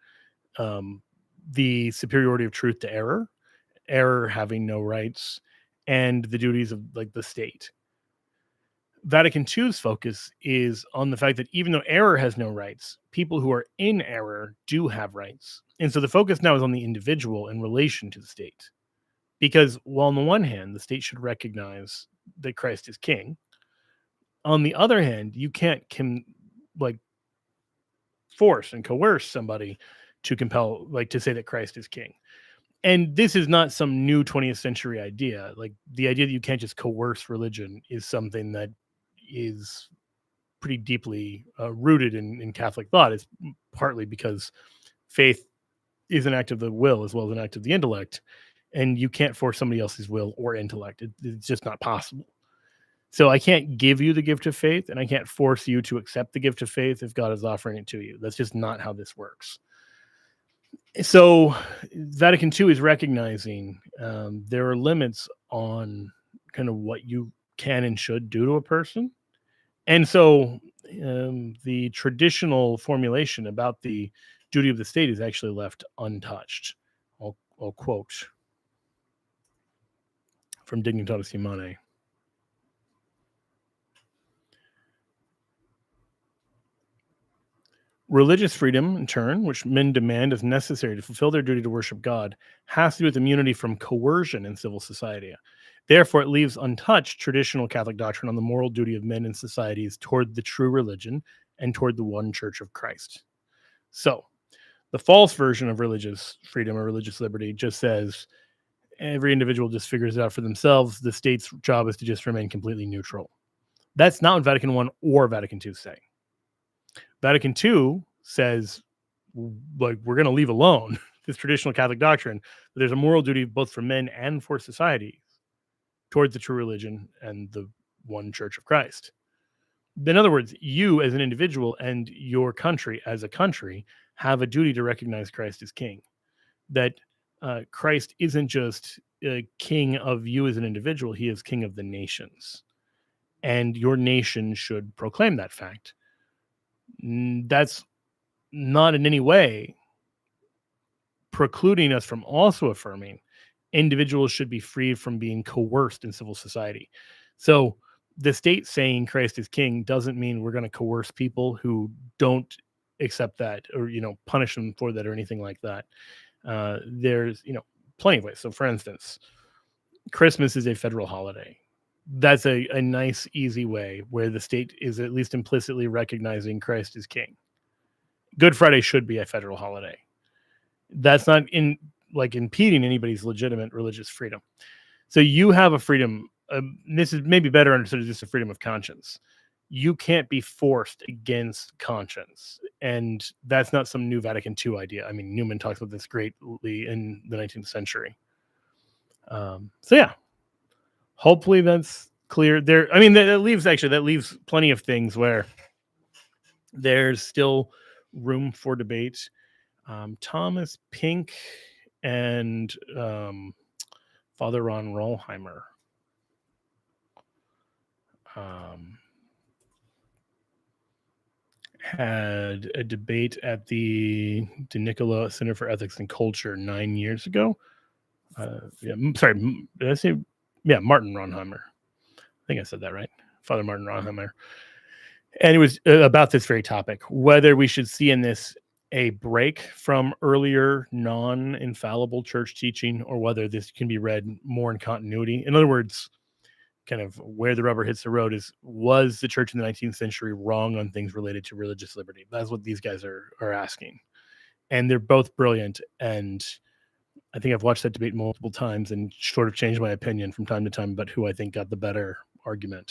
the superiority of truth to error having no rights, and the duties of like the state. Vatican II's focus is on the fact that even though error has no rights, people who are in error do have rights. And so the focus now is on the individual in relation to the state. Because while on the one hand, the state should recognize that Christ is king, on the other hand, you can't force and coerce somebody to compel, like to say that Christ is king. And this is not some new 20th century idea. Like the idea that you can't just coerce religion is something that is pretty deeply rooted in Catholic thought. It's partly because faith is an act of the will as well as an act of the intellect, and you can't force somebody else's will or intellect. It's just not possible. So I can't give you the gift of faith, and I can't force you to accept the gift of faith if God is offering it to you. That's just not how this works. So Vatican II is recognizing there are limits on kind of what you can and should do to a person. And so the traditional formulation about the duty of the state is actually left untouched. I'll I'll quote from Dignitatis Humanae. Religious freedom, in turn, which men demand as necessary to fulfill their duty to worship God, has to do with immunity from coercion in civil society. Therefore, it leaves untouched traditional Catholic doctrine on the moral duty of men in societies toward the true religion and toward the one Church of Christ. So, the false version of religious freedom or religious liberty just says every individual just figures it out for themselves. The state's job is to just remain completely neutral. That's not what Vatican I or Vatican II say. Vatican II says, like, we're going to leave alone this traditional Catholic doctrine, but there's a moral duty both for men and for society towards the true religion and the one Church of Christ. In other words, you as an individual and your country as a country have a duty to recognize Christ as king. That Christ isn't just king of you as an individual, he is king of the nations. And your nation should proclaim that fact. That's not in any way precluding us from also affirming individuals should be freed from being coerced in civil society. So the state saying Christ is king doesn't mean we're going to coerce people who don't accept that or, punish them for that or anything like that. There's, plenty of ways. So for instance, Christmas is a federal holiday. That's a nice, easy way where the state is at least implicitly recognizing Christ as king. Good Friday should be a federal holiday. That's not impeding anybody's legitimate religious freedom. So you have a freedom. This is maybe better understood as just a freedom of conscience. You can't be forced against conscience. And that's not some new Vatican II idea. I mean, Newman talks about this greatly in the 19th century. Hopefully that's clear there. I mean, that leaves plenty of things where there's still room for debate. Thomas Pink and Father Ron Rollheimer had a debate at the De Nicola Center for Ethics and Culture 9 years ago. Did I say? Yeah, Martin Ronheimer. I think I said that right. Father Martin Ronheimer. And it was about this very topic, whether we should see in this a break from earlier non-infallible church teaching or whether this can be read more in continuity. In other words, kind of where the rubber hits the road was the church in the 19th century wrong on things related to religious liberty? That's what these guys are asking. And they're both brilliant. And I think I've watched that debate multiple times and sort of changed my opinion from time to time about who I think got the better argument.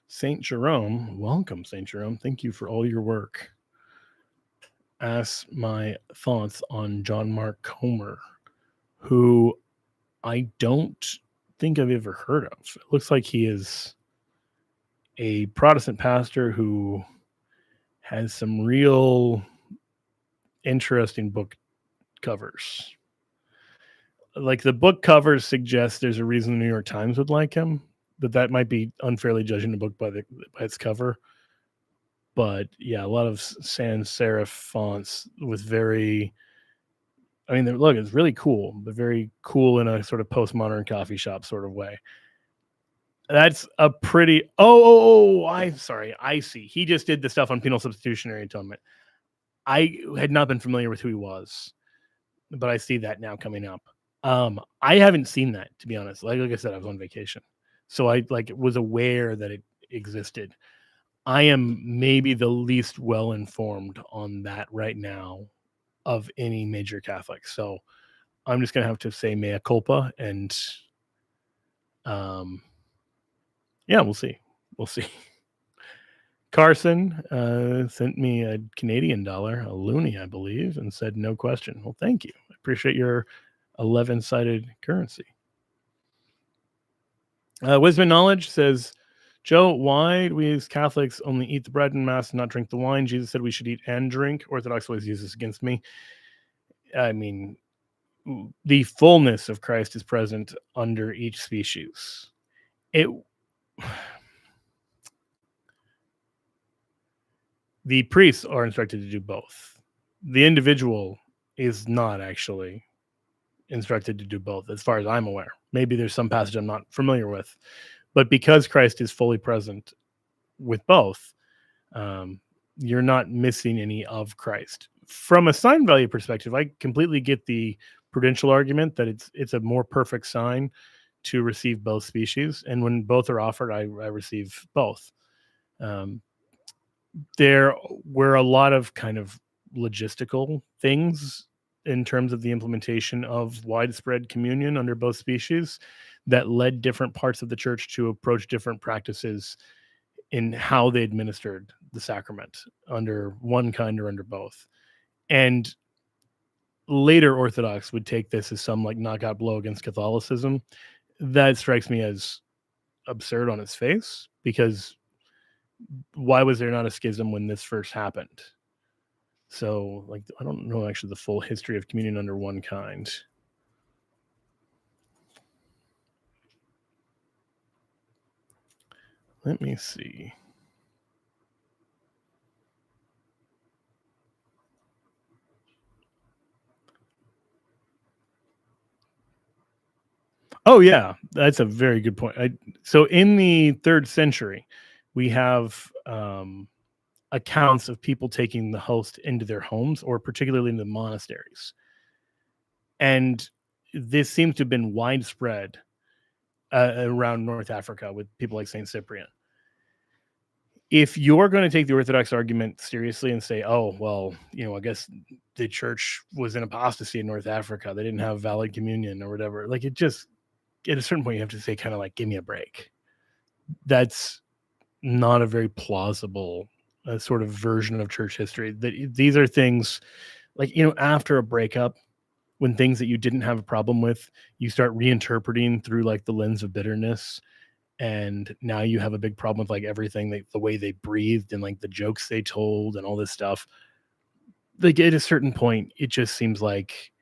St. Jerome, welcome, St. Jerome. Thank you for all your work. Ask my thoughts on John Mark Comer, who I don't think I've ever heard of. It looks like he is a Protestant pastor who has some real interesting book covers. Like the book covers suggest there's a reason the New York Times would like him, but that might be unfairly judging the book by its cover. But yeah, a lot of sans serif fonts with very, look, it's really cool, but very cool in a sort of postmodern coffee shop sort of way. That's a pretty, I'm sorry. I see. He just did the stuff on penal substitutionary atonement. I had not been familiar with who he was, but I see that now coming up. I haven't seen that, to be honest. Like I said, I was on vacation, so I was aware that it existed. I am maybe the least well informed on that right now of any major Catholic. So I'm just gonna have to say mea culpa, and we'll see. Carson sent me a Canadian dollar, a loonie, I believe, and said no question. Well, thank you. I appreciate your 11-sided currency. Wisdom and Knowledge says, Joe, why do we as Catholics only eat the bread in Mass and not drink the wine? Jesus said we should eat and drink. Orthodox always use this against me. I mean, the fullness of Christ is present under each species. The priests are instructed to do both. the individual is not actually instructed to do both, as far as I'm aware. Maybe there's some passage I'm not familiar with, but because Christ is fully present with both, you're not missing any of Christ. From a sign value perspective, I completely get the prudential argument that it's a more perfect sign to receive both species, and when both are offered, I receive both. There were a lot of kind of logistical things in terms of the implementation of widespread communion under both species that led different parts of the church to approach different practices in how they administered the sacrament under one kind or under both. And later Orthodox would take this as some like knockout blow against Catholicism. That strikes me as absurd on its face, because why was there not a schism when this first happened? So, like, I don't know actually the full history of communion under one kind. Let me see. Oh yeah, that's a very good point. So in the 3rd century, we have accounts of people taking the host into their homes, or particularly into monasteries, and this seems to have been widespread around North Africa with people like Saint Cyprian. If you're going to take the Orthodox argument seriously and say, oh, well, I guess the church was in apostasy in North Africa, they didn't have valid communion or whatever, like, it just, at a certain point, you have to say, kind of like, give me a break. That's not a very plausible sort of version of church history. That these are things like, after a breakup, when things that you didn't have a problem with, you start reinterpreting through like the lens of bitterness. And now you have a big problem with like everything, the way they breathed and like the jokes they told and all this stuff. Like, at a certain point, it just seems like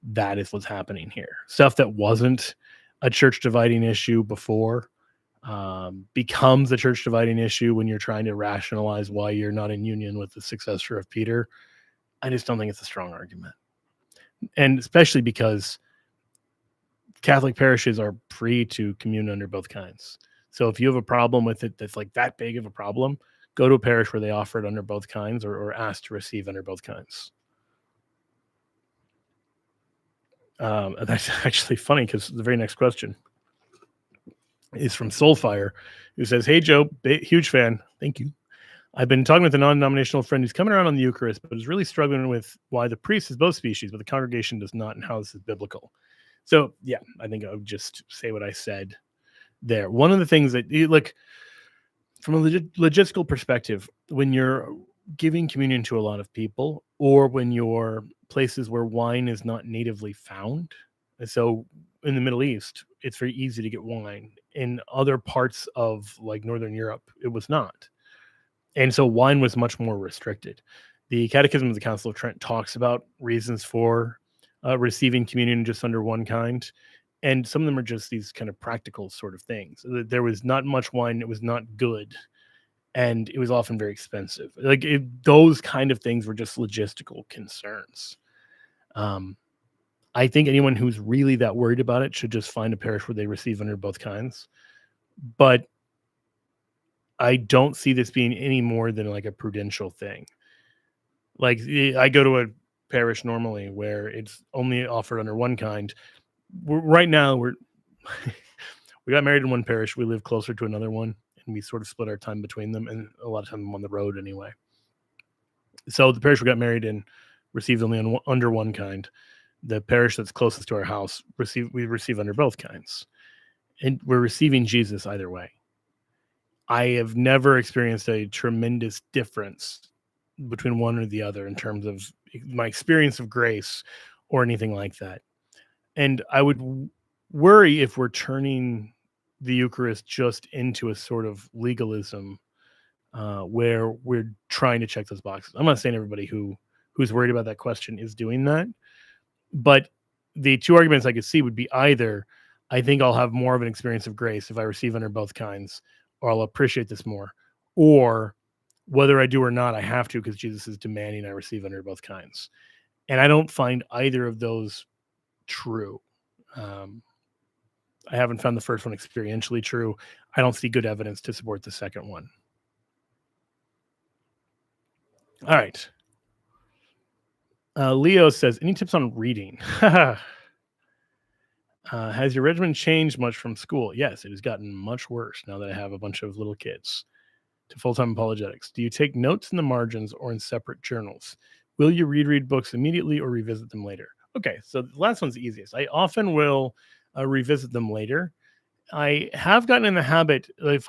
that is what's happening here. Stuff that wasn't a church dividing issue before becomes a church dividing issue when you're trying to rationalize why you're not in union with the successor of Peter. I just don't think it's a strong argument. And especially because Catholic parishes are free to commune under both kinds. So if you have a problem with it that's like that big of a problem, go to a parish where they offer it under both kinds, or ask to receive under both kinds. That's actually funny, because the very next question is from Soulfire, who says, "Hey Joe, huge fan. Thank you. I've been talking with a non-denominational friend who's coming around on the Eucharist, but is really struggling with why the priest is both species, but the congregation does not, and how this is biblical." So yeah, I think I would just say what I said there. One of the things that you look from a logistical perspective, when you're giving communion to a lot of people, or when you're places where wine is not natively found. And so in the Middle East, it's very easy to get wine. In other parts of like Northern Europe, it was not. And so wine was much more restricted. The Catechism of the Council of Trent talks about reasons for receiving communion just under one kind. And some of them are just these kind of practical sort of things. There was not much wine. It was not good. And it was often very expensive. Like, those kind of things were just logistical concerns. I think anyone who's really that worried about it should just find a parish where they receive under both kinds. But I don't see this being any more than like a prudential thing. Like, I go to a parish normally where it's only offered under one kind. Right now, we got married in one parish. We live closer to another one, and we sort of split our time between them. And a lot of time I'm on the road anyway. So the parish we got married in received only under one kind. The parish that's closest to our house we receive under both kinds, and we're receiving Jesus either way. I have never experienced a tremendous difference between one or the other in terms of my experience of grace or anything like that. And I would worry if we're turning the Eucharist just into a sort of legalism where we're trying to check those boxes. I'm not saying everybody who's worried about that question is doing that, but the two arguments I could see would be either I think I'll have more of an experience of grace if I receive under both kinds, or I'll appreciate this more, or Whether I do or not, I have to, because Jesus is demanding I receive under both kinds. And I don't find either of those true. I haven't found the first one experientially true. I don't see good evidence to support the second one. All right. Leo says, any tips on reading? Has your regimen changed much from school? Yes, it has gotten much worse now that I have a bunch of little kids. To full-time apologetics. Do you take notes in the margins or in separate journals? Will you reread books immediately or revisit them later? Okay, so the last one's the easiest. I often will revisit them later. I have gotten in the habit, the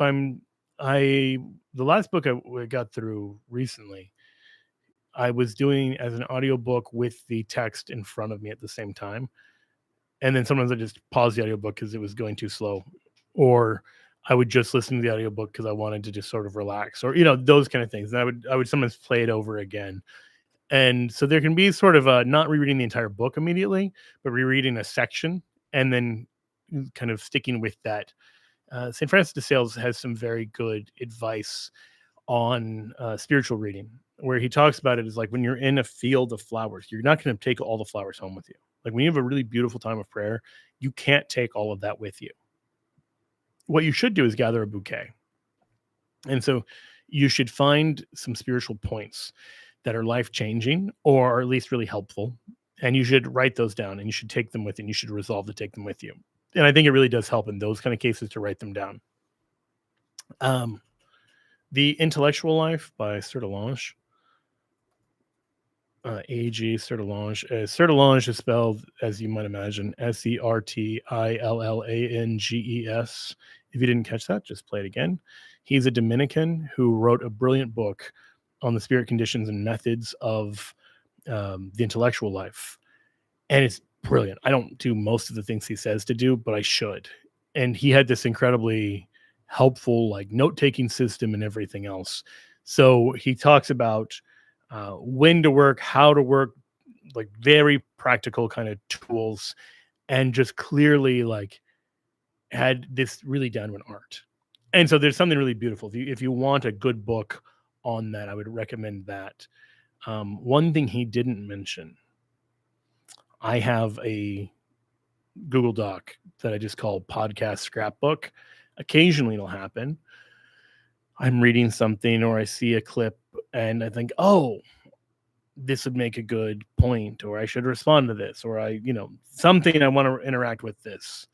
last book I got through recently, I was doing as an audiobook with the text in front of me at the same time. And then sometimes I just pause the audiobook because it was going too slow, or I would just listen to the audiobook because I wanted to just sort of relax, or those kind of things. And I would sometimes play it over again. And so there can be sort of not rereading the entire book immediately, but rereading a section and then kind of sticking with that. St. Francis de Sales has some very good advice on spiritual reading, where he talks about it as like when you're in a field of flowers, you're not going to take all the flowers home with you. Like when you have a really beautiful time of prayer, you can't take all of that with you. What you should do is gather a bouquet. And so you should find some spiritual points that are life-changing or at least really helpful. And you should write those down and you should take them with you, and you should resolve to take them with you. And I think it really does help in those kind of cases to write them down. The Intellectual Life by Sertillange. A.G. Sertillange. Sertillange is spelled, as you might imagine, Sertillanges. If you didn't catch that, just play it again. He's a Dominican who wrote a brilliant book on the spirit conditions and methods of the intellectual life. And it's brilliant. I don't do most of the things he says to do, but I should. And he had this incredibly helpful like note-taking system and everything else. So he talks about when to work, how to work, like very practical kind of tools, and just clearly like had this really down to an art. And so there's something really beautiful. If you want a good book on that, I would recommend that. One thing he didn't mention, I have a Google Doc that I just call podcast scrapbook. Occasionally it'll happen. I'm reading something or I see a clip and I think, oh, this would make a good point, or I should respond to this, or something I want to interact with this.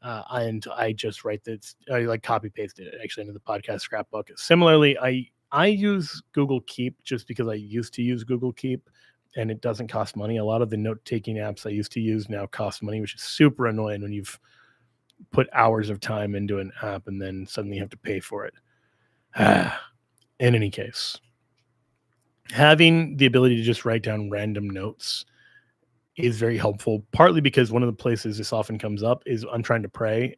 And I just write this, I like copy paste it actually into the podcast scrapbook. Similarly, I use Google Keep just because I used to use Google Keep and it doesn't cost money. A lot of the note-taking apps I used to use now cost money, which is super annoying when you've put hours of time into an app and then suddenly you have to pay for it. In any case, having the ability to just write down random notes is very helpful, partly because one of the places this often comes up is I'm trying to pray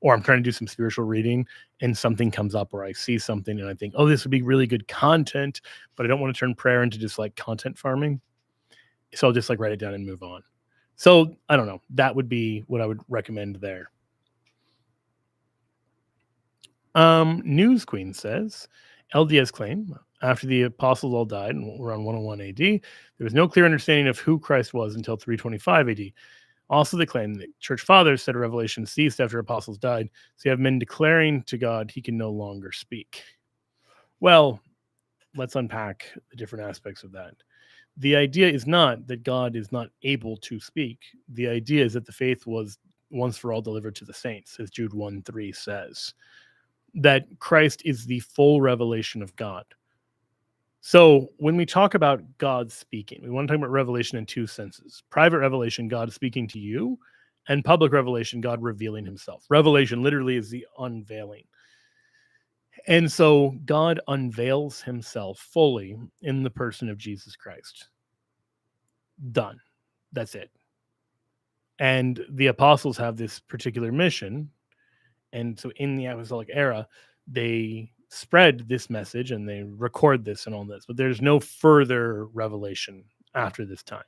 or I'm trying to do some spiritual reading and something comes up or I see something and I think, oh, this would be really good content, but I don't want to turn prayer into just like content farming. So I'll just like write it down and move on. So I don't know. That would be what I would recommend there. News Queen says, LDS claim, after the apostles all died, around 101 AD, there was no clear understanding of who Christ was until 325 AD. Also, they claim that church fathers said revelation ceased after apostles died, so you have men declaring to God he can no longer speak. Well, let's unpack the different aspects of that. The idea is not that God is not able to speak. The idea is that the faith was once for all delivered to the saints, as Jude 1:3 says. That Christ is the full revelation of God. So when we talk about God speaking, we want to talk about revelation in two senses. Private revelation, God speaking to you, and public revelation, God revealing himself. Revelation literally is the unveiling. And so God unveils himself fully in the person of Jesus Christ. Done. That's it. And the apostles have this particular mission. And so in the apostolic era, they spread this message and they record this and all this, but there's no further revelation after this time.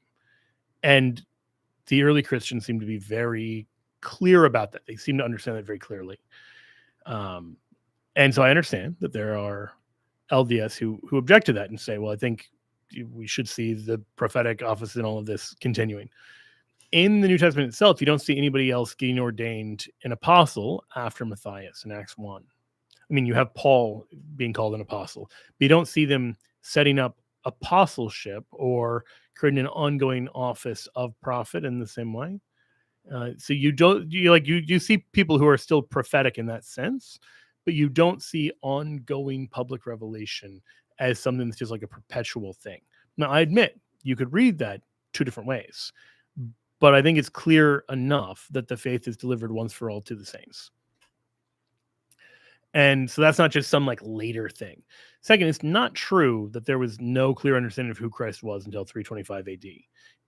And the early Christians seem to be very clear about that. They seem to understand that very clearly. And so I understand that there are LDS who object to that and say, well, I think we should see the prophetic office and all of this continuing. In the New Testament itself, you don't see anybody else getting ordained an apostle after Matthias in Acts 1. I mean, you have Paul being called an apostle, but you don't see them setting up apostleship or creating an ongoing office of prophet in the same way. So you see people who are still prophetic in that sense, but you don't see ongoing public revelation as something that's just like a perpetual thing. Now, I admit you could read that two different ways, but I think it's clear enough that the faith is delivered once for all to the saints. And so that's not just some like later thing. Second, it's not true that there was no clear understanding of who Christ was until 325 AD.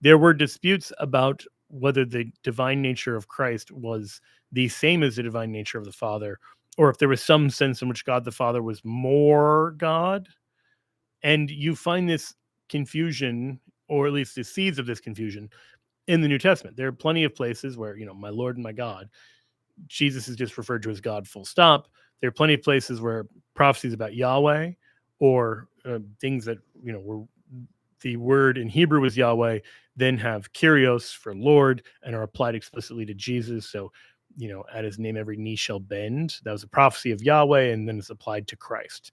There were disputes about whether the divine nature of Christ was the same as the divine nature of the Father, or if there was some sense in which God the Father was more God. And you find this confusion, or at least the seeds of this confusion, in the New Testament. There are plenty of places where, my Lord and my God, Jesus is just referred to as God, full stop. There are plenty of places where prophecies about Yahweh or things that, were the word in Hebrew was Yahweh, then have Kyrios for Lord and are applied explicitly to Jesus. So, at his name, every knee shall bend. That was a prophecy of Yahweh, and then it's applied to Christ.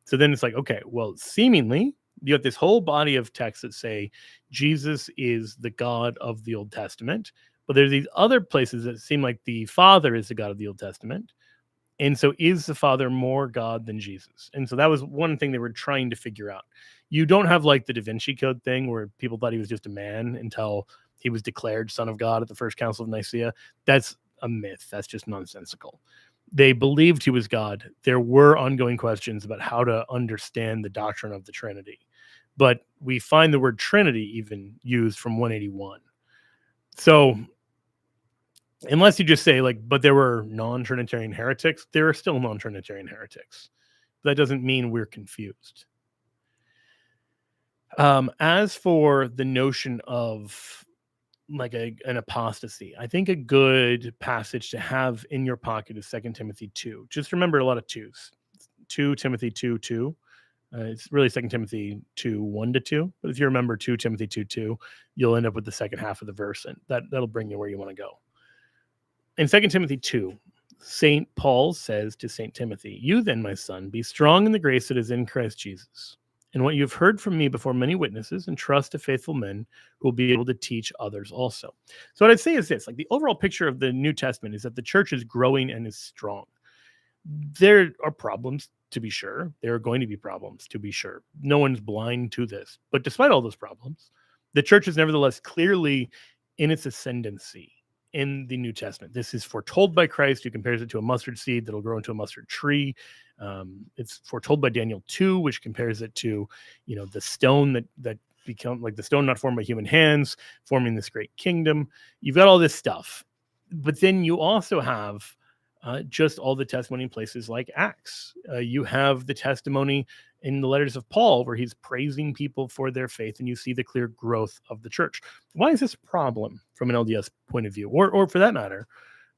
So then it's like, okay, well, seemingly you have this whole body of texts that say Jesus is the God of the Old Testament, but there's these other places that seem like the Father is the God of the Old Testament. And so is the Father more God than Jesus? And so that was one thing they were trying to figure out. You don't have like the Da Vinci Code thing where people thought he was just a man until he was declared Son of God at the First Council of Nicaea. That's a myth. That's just nonsensical. They believed he was God. There were ongoing questions about how to understand the doctrine of the Trinity. But we find the word Trinity even used from 181. So unless you just say but there were non-Trinitarian heretics, there are still non-Trinitarian heretics. That doesn't mean we're confused. As for the notion of an apostasy, I think a good passage to have in your pocket is 2 Timothy 2. Just remember a lot of twos. 2 Timothy 2:2. It's really 2 Timothy 2:1-2. But if you remember 2 Timothy 2:2, you'll end up with the second half of the verse, and that'll bring you where you want to go. In 2 Timothy 2, St. Paul says to St. Timothy, "You then, my son, be strong in the grace that is in Christ Jesus. And what you have heard from me before many witnesses, and trust to faithful men who will be able to teach others also." So what I'd say is this, the overall picture of the New Testament is that the church is growing and is strong. There are problems, to be sure. There are going to be problems, to be sure. No one's blind to this. But despite all those problems, the church is nevertheless clearly in its ascendancy in the New Testament. This is foretold by Christ, who compares it to a mustard seed that'll grow into a mustard tree. It's foretold by Daniel 2, which compares it to, the stone that become like the stone not formed by human hands, forming this great kingdom. You've got all this stuff. But then you also have just all the testimony in places like Acts. You have the testimony in the letters of Paul where he's praising people for their faith, and you see the clear growth of the church. Why is this a problem from an LDS point of view, or for that matter,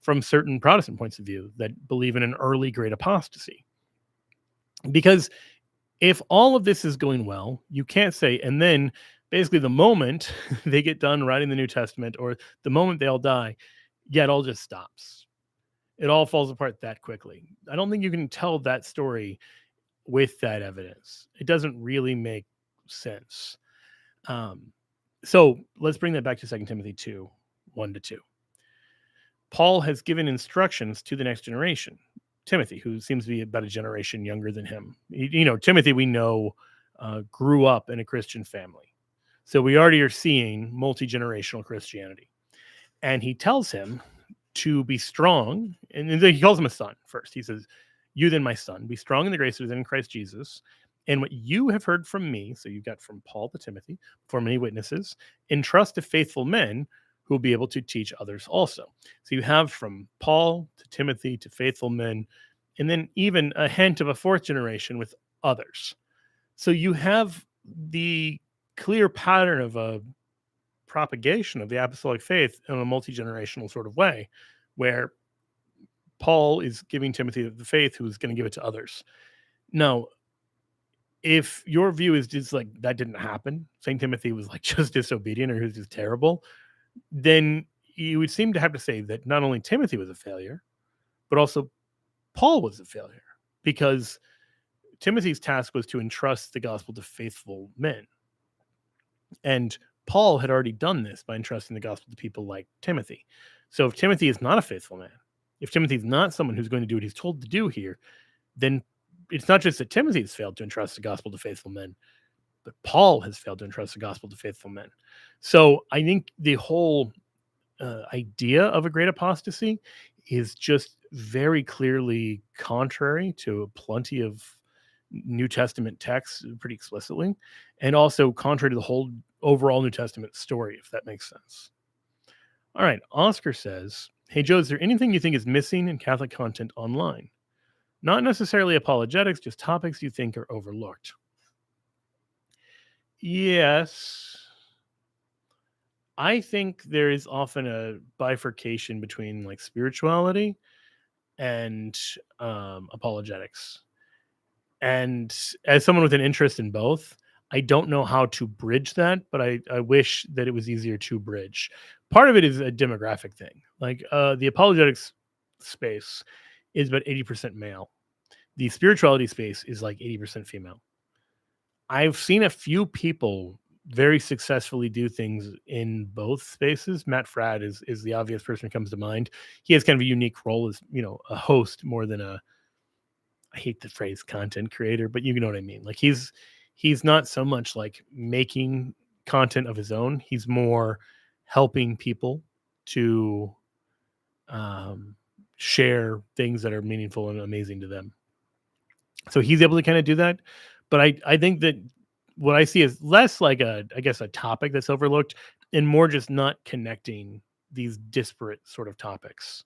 from certain Protestant points of view that believe in an early great apostasy? Because if all of this is going well, you can't say, and then basically the moment they get done writing the New Testament or the moment they all die, it all just stops. It all falls apart that quickly. I don't think you can tell that story with that evidence. It doesn't really make sense. So let's bring that back to 2 Timothy 2:1-2. Paul has given instructions to the next generation. Timothy, who seems to be about a generation younger than him. Timothy, we know, grew up in a Christian family. So we already are seeing multi-generational Christianity. And he tells him to be strong, and he calls him a son first. He says, "You then, my son, be strong in the grace that is in Christ Jesus, and what you have heard from me," so you've got from Paul to Timothy, "for many witnesses, entrust to faithful men who will be able to teach others also." So you have from Paul to Timothy to faithful men, and then even a hint of a fourth generation with others. So you have the clear pattern of a propagation of the apostolic faith in a multi-generational sort of way, where Paul is giving Timothy the faith who's going to give it to others. Now, if your view is just like that didn't happen, St. Timothy was like just disobedient or he was just terrible, then you would seem to have to say that not only Timothy was a failure, but also Paul was a failure, because Timothy's task was to entrust the gospel to faithful men. And Paul had already done this by entrusting the gospel to people like Timothy. So if Timothy is not a faithful man, if Timothy is not someone who's going to do what he's told to do here, then it's not just that Timothy has failed to entrust the gospel to faithful men, but Paul has failed to entrust the gospel to faithful men. So I think the whole idea of a great apostasy is just very clearly contrary to plenty of New Testament texts pretty explicitly, and also contrary to the whole overall New Testament story, if that makes sense. All right, Oscar says, hey, Joe, is there anything you think is missing in Catholic content online? Not necessarily apologetics, just topics you think are overlooked. Yes. I think there is often a bifurcation between like spirituality and apologetics. And as someone with an interest in both, I don't know how to bridge that, but I wish that it was easier to bridge. Part of it is a demographic thing. Like the apologetics space is about 80% male. The spirituality space is like 80% female. I've seen a few people very successfully do things in both spaces. Matt Fradd is the obvious person who comes to mind. He has kind of a unique role as, a host more than I hate the phrase content creator, but you know what I mean. Like he's not so much like making content of his own. He's more helping people to share things that are meaningful and amazing to them. So he's able to kind of do that. But I think that what I see is less like a topic that's overlooked and more just not connecting these disparate sort of topics.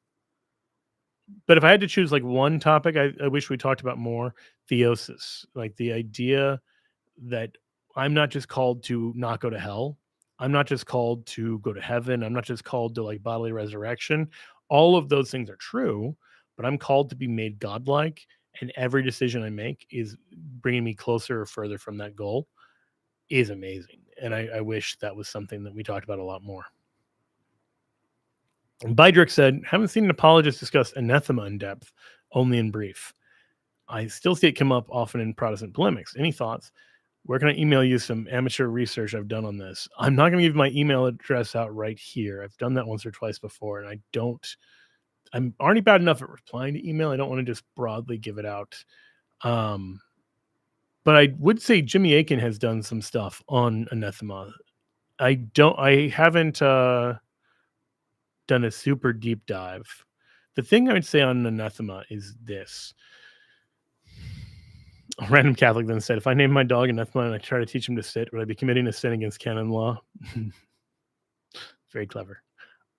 But if I had to choose like one topic, I wish we talked about more theosis, like the idea that I'm not just called to not go to hell. I'm not just called to go to heaven. I'm not just called to like bodily resurrection. All of those things are true, but I'm called to be made godlike. And every decision I make is bringing me closer or further from that goal is amazing. And I wish that was something that we talked about a lot more. And Bydrick said, haven't seen an apologist discuss anathema in depth, only in brief. I still see it come up often in Protestant polemics. Any thoughts? Where can I email you some amateur research I've done on this? I'm not going to give my email address out right here. I've done that once or twice before, and I'm already bad enough at replying to email. I don't want to just broadly give it out. But I would say Jimmy Akin has done some stuff on anathema. I haven't done a super deep dive. The thing I would say on anathema is this. A random Catholic then said, if I name my dog anathema and I try to teach him to sit, would I be committing a sin against canon law? Very clever.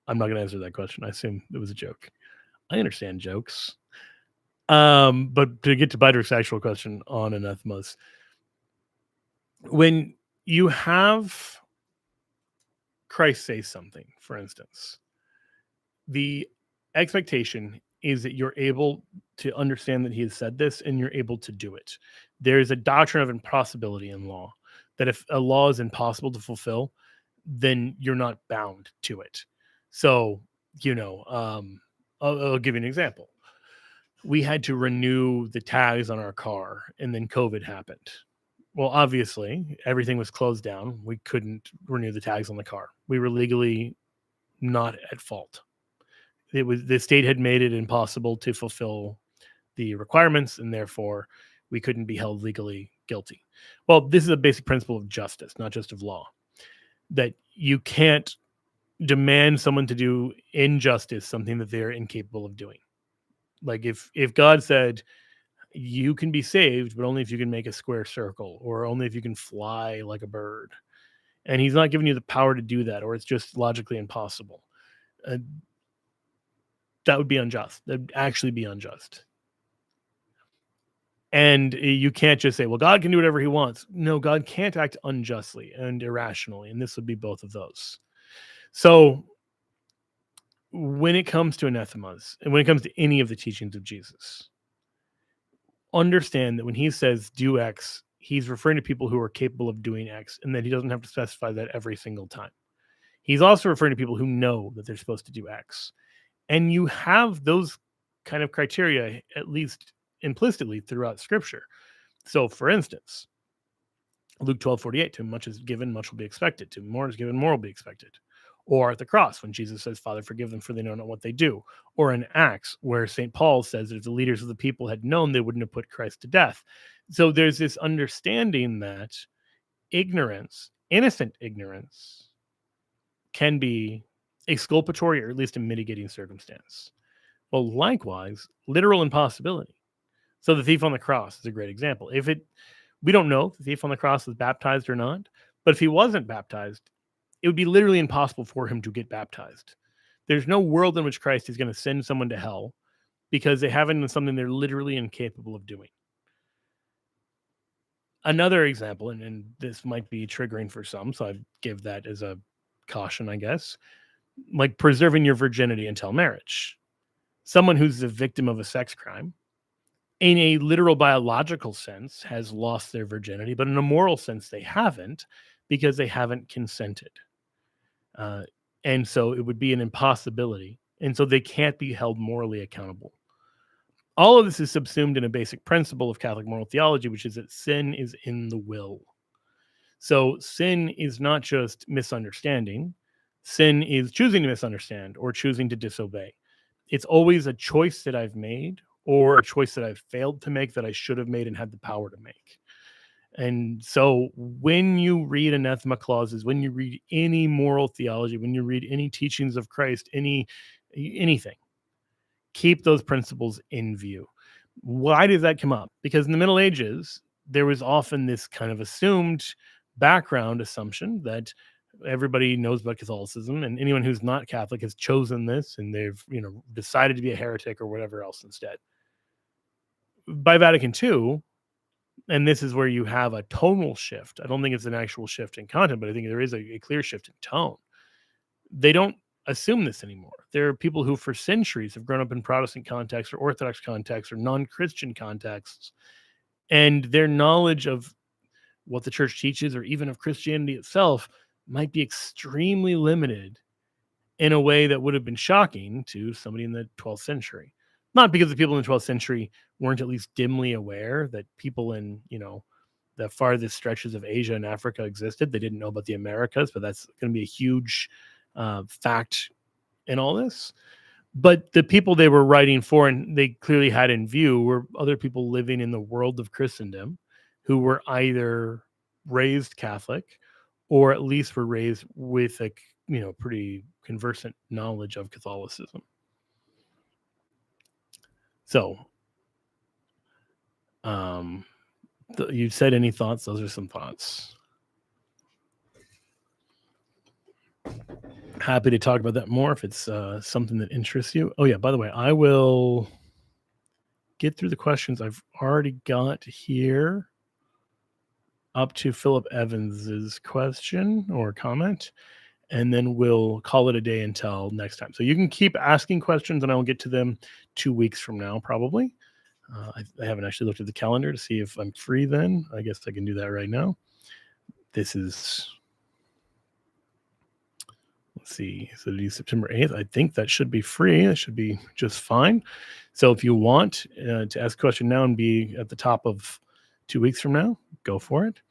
I'm not going to answer that question. I assume it was a joke. I understand jokes. But to get to Bydrick's actual question on anathemas, when you have Christ say something, for instance, the expectation is that you're able to understand that he has said this and you're able to do it. There's a doctrine of impossibility in law, that if a law is impossible to fulfill, then you're not bound to it. So, I'll give you an example. We had to renew the tags on our car and then COVID happened. Well, obviously, everything was closed down. We couldn't renew the tags on the car. We were legally not at fault. The state had made it impossible to fulfill the requirements, and therefore we couldn't be held legally guilty. Well, this is a basic principle of justice, not just of law, that you can't demand someone to do injustice something that they're incapable of doing. Like if God said you can be saved, but only if you can make a square circle, or only if you can fly like a bird, and he's not giving you the power to do that, or it's just logically impossible, that would be unjust. That would actually be unjust. And you can't just say, well, God can do whatever he wants. No, God can't act unjustly and irrationally. And this would be both of those. So when it comes to anathemas, and when it comes to any of the teachings of Jesus, understand that when he says do X, he's referring to people who are capable of doing X, and that he doesn't have to specify that every single time. He's also referring to people who know that they're supposed to do X. And you have those kind of criteria, at least implicitly, throughout Scripture. So, for instance, Luke 12:48, to whom much is given, much will be expected. To whom more is given, more will be expected. Or at the cross, when Jesus says, Father, forgive them, for they know not what they do. Or in Acts, where St. Paul says that if the leaders of the people had known, they wouldn't have put Christ to death. So there's this understanding that ignorance, innocent ignorance, can be exculpatory, or at least a mitigating circumstance. Well, likewise, literal impossibility. So the thief on the cross is a great example. We don't know if the thief on the cross was baptized or not, but if he wasn't baptized, it would be literally impossible for him to get baptized. There's no world in which Christ is going to send someone to hell because they haven't done something they're literally incapable of doing. Another example, and this might be triggering for some, so I give that as a caution, I guess, like preserving your virginity until marriage. Someone who's the victim of a sex crime, in a literal biological sense, has lost their virginity, but in a moral sense, they haven't, because they haven't consented. And so it would be an impossibility. And so they can't be held morally accountable. All of this is subsumed in a basic principle of Catholic moral theology, which is that sin is in the will. So sin is not just misunderstanding. Sin is choosing to misunderstand or choosing to disobey. It's always a choice that I've made, or a choice that I've failed to make that I should have made and had the power to make. And so when you read anathema clauses, when you read any moral theology, when you read any teachings of Christ, anything, keep those principles in view. Why does that come up? Because in the Middle Ages, there was often this kind of assumed background assumption that everybody knows about Catholicism, and anyone who's not Catholic has chosen this, and they've decided to be a heretic or whatever else instead. By Vatican II, and this is where you have a tonal shift. I don't think it's an actual shift in content, but I think there is a clear shift in tone. They don't assume this anymore. There are people who for centuries have grown up in Protestant contexts or Orthodox contexts or non-Christian contexts, and their knowledge of what the church teaches, or even of Christianity itself, might be extremely limited in a way that would have been shocking to somebody in the 12th century. Not because the people in the 12th century weren't at least dimly aware that people in, the farthest stretches of Asia and Africa existed. They didn't know about the Americas, but that's going to be a huge fact in all this. But the people they were writing for, and they clearly had in view, were other people living in the world of Christendom who were either raised Catholic or at least were raised with a pretty conversant knowledge of Catholicism. So, you said any thoughts? Those are some thoughts. Happy to talk about that more if it's something that interests you. Oh yeah, by the way, I will get through the questions I've already got here up to Philip Evans's question or comment, and then we'll call it a day until next time. So you can keep asking questions, and I'll get to them 2 weeks from now, probably. I haven't actually looked at the calendar to see if I'm free then. I guess I can do that right now. This is, let's see, so it is September 8th. I think that should be free. That should be just fine. So if you want to ask a question now and be at the top of 2 weeks from now, go for it.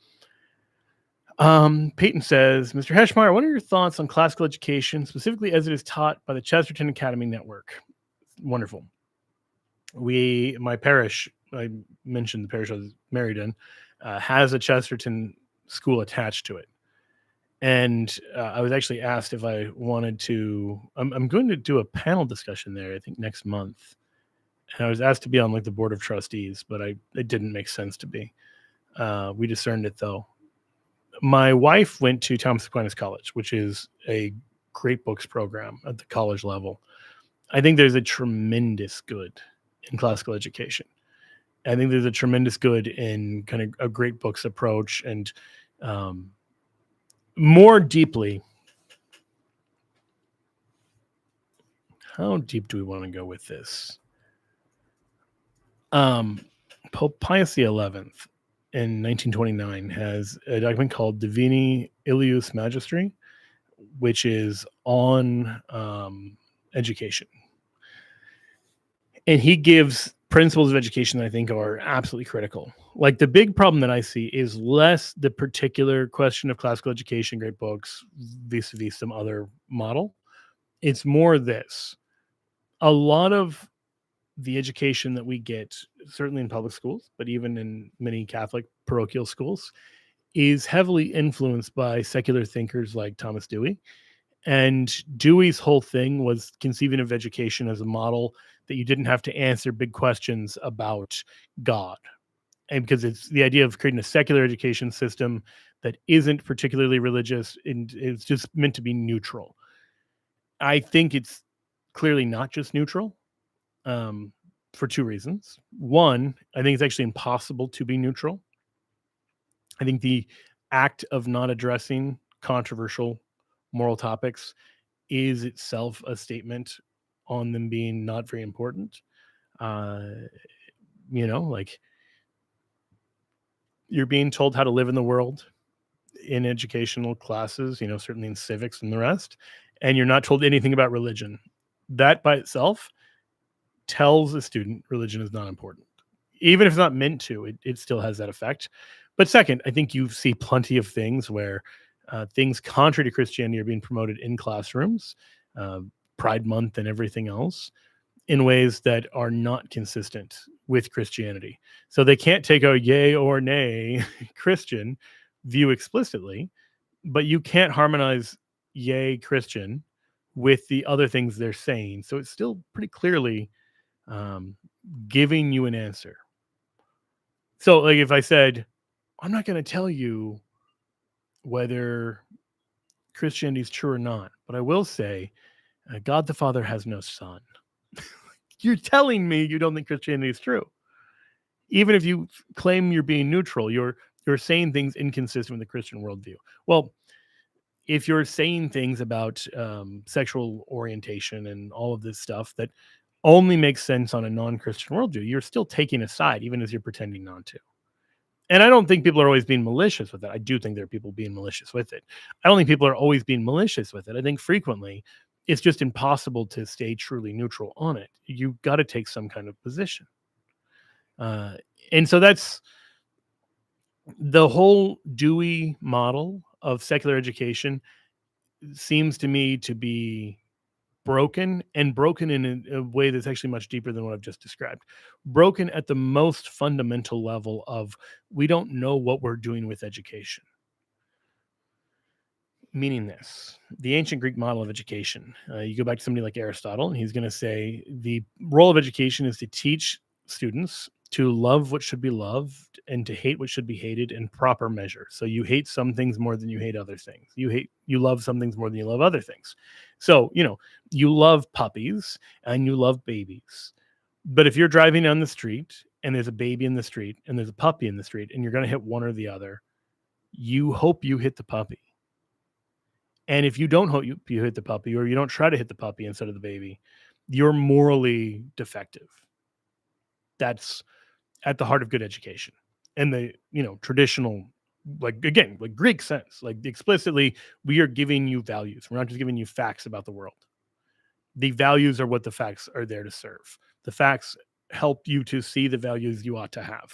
Peyton says, Mr. Heschmeyer, what are your thoughts on classical education, specifically as it is taught by the Chesterton Academy Network? Wonderful. My parish, I mentioned the parish I was married in, has a Chesterton school attached to it. And I was actually asked if I wanted to, I'm going to do a panel discussion there, I think next month. And I was asked to be on the board of trustees, but it didn't make sense to be. We discerned it though. My wife went to Thomas Aquinas College, which is a great books program at the college level. I think there's a tremendous good in classical education. I think there's a tremendous good in kind of a great books approach, and more deeply, how deep do we want to go with this? Pope Pius XI in 1929 has a document called Divini Ilius Magistri, which is on education. And he gives principles of education that I think are absolutely critical. Like the big problem that I see is less the particular question of classical education, great books, vis-a-vis some other model. It's more this. A lot of the education that we get, certainly in public schools, but even in many Catholic parochial schools, is heavily influenced by secular thinkers like Thomas Dewey. And Dewey's whole thing was conceiving of education as a model that you didn't have to answer big questions about God. And because it's the idea of creating a secular education system that isn't particularly religious and it's just meant to be neutral. I think it's clearly not just neutral, for two reasons. One, I think it's actually impossible to be neutral. I think the act of not addressing controversial moral topics is itself a statement on them being not very important. Like you're being told how to live in the world in educational classes, certainly in civics and the rest, and you're not told anything about religion. That by itself tells a student religion is not important. Even if it's not meant to, it still has that effect. But second, I think you see plenty of things where things contrary to Christianity are being promoted in classrooms, Pride Month and everything else, in ways that are not consistent with Christianity. So they can't take a yay or nay Christian view explicitly, but you can't harmonize yay Christian with the other things they're saying. So it's still pretty clearly giving you an answer. So, like, if I said, I'm not going to tell you whether Christianity is true or not, but I will say, God the Father has no son. You're telling me you don't think Christianity is true. Even if you claim you're being neutral, you're saying things inconsistent with the Christian worldview. Well, if you're saying things about sexual orientation and all of this stuff that only makes sense on a non-Christian worldview, you're still taking a side, even as you're pretending not to. And I don't think people are always being malicious with it. I do think there are people being malicious with it. I don't think people are always being malicious with it. I think frequently it's just impossible to stay truly neutral on it. You've got to take some kind of position. And so that's the whole Dewey model of secular education seems to me to be broken, and broken in a way that's actually much deeper than what I've just described. Broken at the most fundamental level of we don't know what we're doing with education. Meaning this, the ancient Greek model of education, you go back to somebody like Aristotle, and he's going to say the role of education is to teach students to love what should be loved and to hate what should be hated in proper measure. So you hate some things more than you hate other things. You love some things more than you love other things. So, you love puppies and you love babies. But if you're driving down the street and there's a baby in the street and there's a puppy in the street and you're going to hit one or the other, you hope you hit the puppy. And if you don't hope you hit the puppy, or you don't try to hit the puppy instead of the baby, you're morally defective. That's at the heart of good education. And the, traditional, like Greek sense, like explicitly, we are giving you values. We're not just giving you facts about the world. The values are what the facts are there to serve. The facts help you to see the values you ought to have.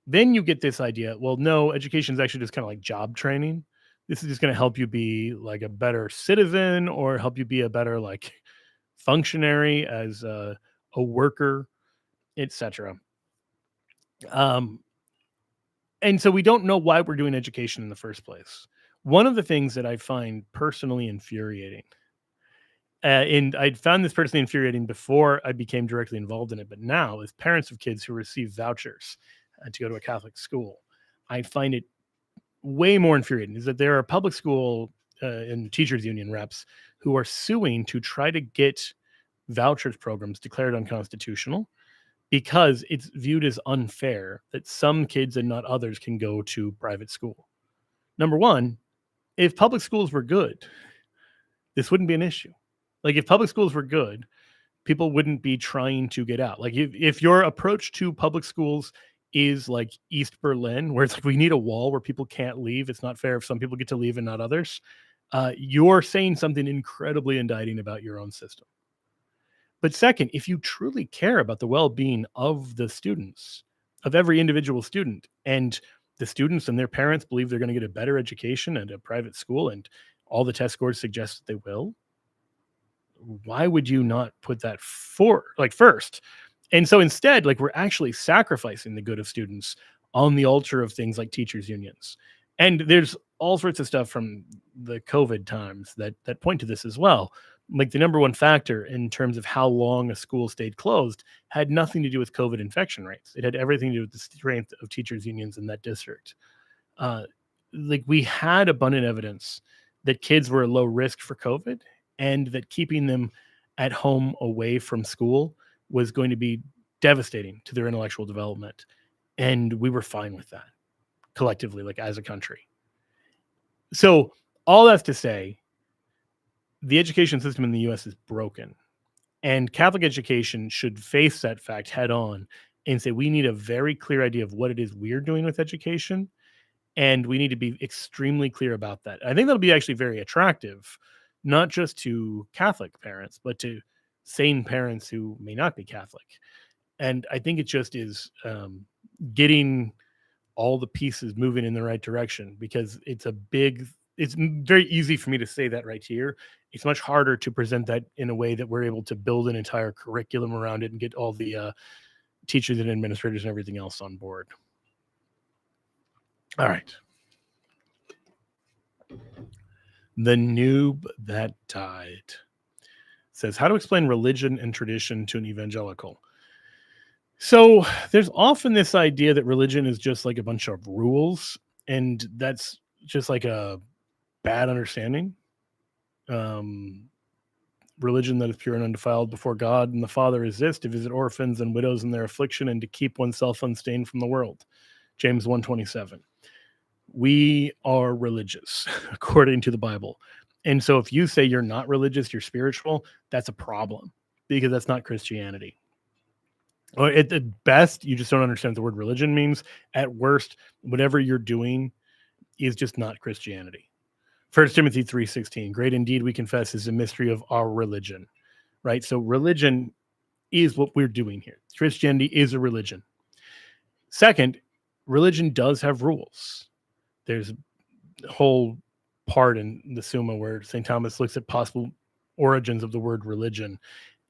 Then you get this idea, well, no, education is actually just kind of like job training. This is just going to help you be like a better citizen or help you be a better like functionary as a worker, etc. And so we don't know why we're doing education in the first place. One of the things that I find personally infuriating, and I'd found this personally infuriating before I became directly involved in it, but now as parents of kids who receive vouchers to go to a Catholic school, I find it way more infuriating is that there are public school and teachers union reps who are suing to try to get vouchers programs declared unconstitutional because it's viewed as unfair that some kids and not others can go to private school. Number one, if public schools were good, this wouldn't be an issue. Like if public schools were good, people wouldn't be trying to get out. Like if your approach to public schools is like East Berlin, where it's like we need a wall where people can't leave. It's not fair if some people get to leave and not others. You're saying something incredibly indicting about your own system. But second, if you truly care about the well-being of the students, of every individual student, and the students and their parents believe they're going to get a better education at a private school, and all the test scores suggest that they will, why would you not put that first? And so instead, like, we're actually sacrificing the good of students on the altar of things like teachers unions. And there's all sorts of stuff from the COVID times that point to this as well. Like, the number one factor in terms of how long a school stayed closed had nothing to do with COVID infection rates. It had everything to do with the strength of teachers unions in that district. Like, we had abundant evidence that kids were low risk for COVID, and that keeping them at home away from school was going to be devastating to their intellectual development. And we were fine with that collectively, like as a country. So all that's to say, the education system in the US is broken, and Catholic education should face that fact head on and say, we need a very clear idea of what it is we're doing with education. And we need to be extremely clear about that. I think that'll be actually very attractive, not just to Catholic parents, but to sane parents who may not be Catholic. And I think it just is getting all the pieces moving in the right direction, because it's very easy for me to say that right here. It's much harder to present that in a way that we're able to build an entire curriculum around it and get all the teachers and administrators and everything else on board. All right. The noob that died says, how to explain religion and tradition to an evangelical. So there's often this idea that religion is just like a bunch of rules, and that's just like a bad understanding. Religion that is pure and undefiled before God and the Father is this, to visit orphans and widows in their affliction, and to keep oneself unstained from the world. James 1:27. We are religious according to the Bible. And so if you say you're not religious, you're spiritual, that's a problem, because that's not Christianity. Or at the best, you just don't understand what the word religion means. At worst, whatever you're doing is just not Christianity. 1 Timothy 3:16, great indeed we confess is the mystery of our religion, right? So religion is what we're doing here. Christianity is a religion. Second, religion does have rules. There's a whole part in the Summa where St. Thomas looks at possible origins of the word religion,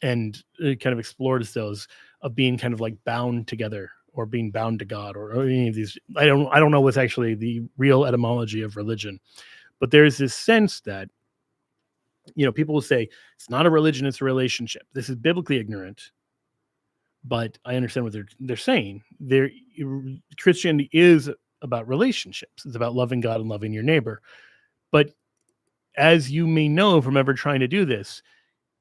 and it kind of explores those of being kind of like bound together, or being bound to God, or any of these. I don't know what's actually the real etymology of religion, but there's this sense that, people will say it's not a religion, it's a relationship. This is biblically ignorant, but I understand what they're saying. Christianity is about relationships. It's about loving God and loving your neighbor. But as you may know from ever trying to do this,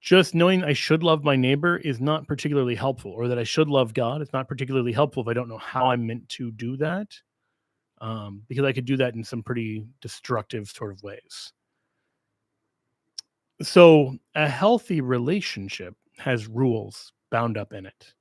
just knowing I should love my neighbor is not particularly helpful, or that I should love God is not particularly helpful if I don't know how I'm meant to do that, because I could do that in some pretty destructive sort of ways. So a healthy relationship has rules bound up in it.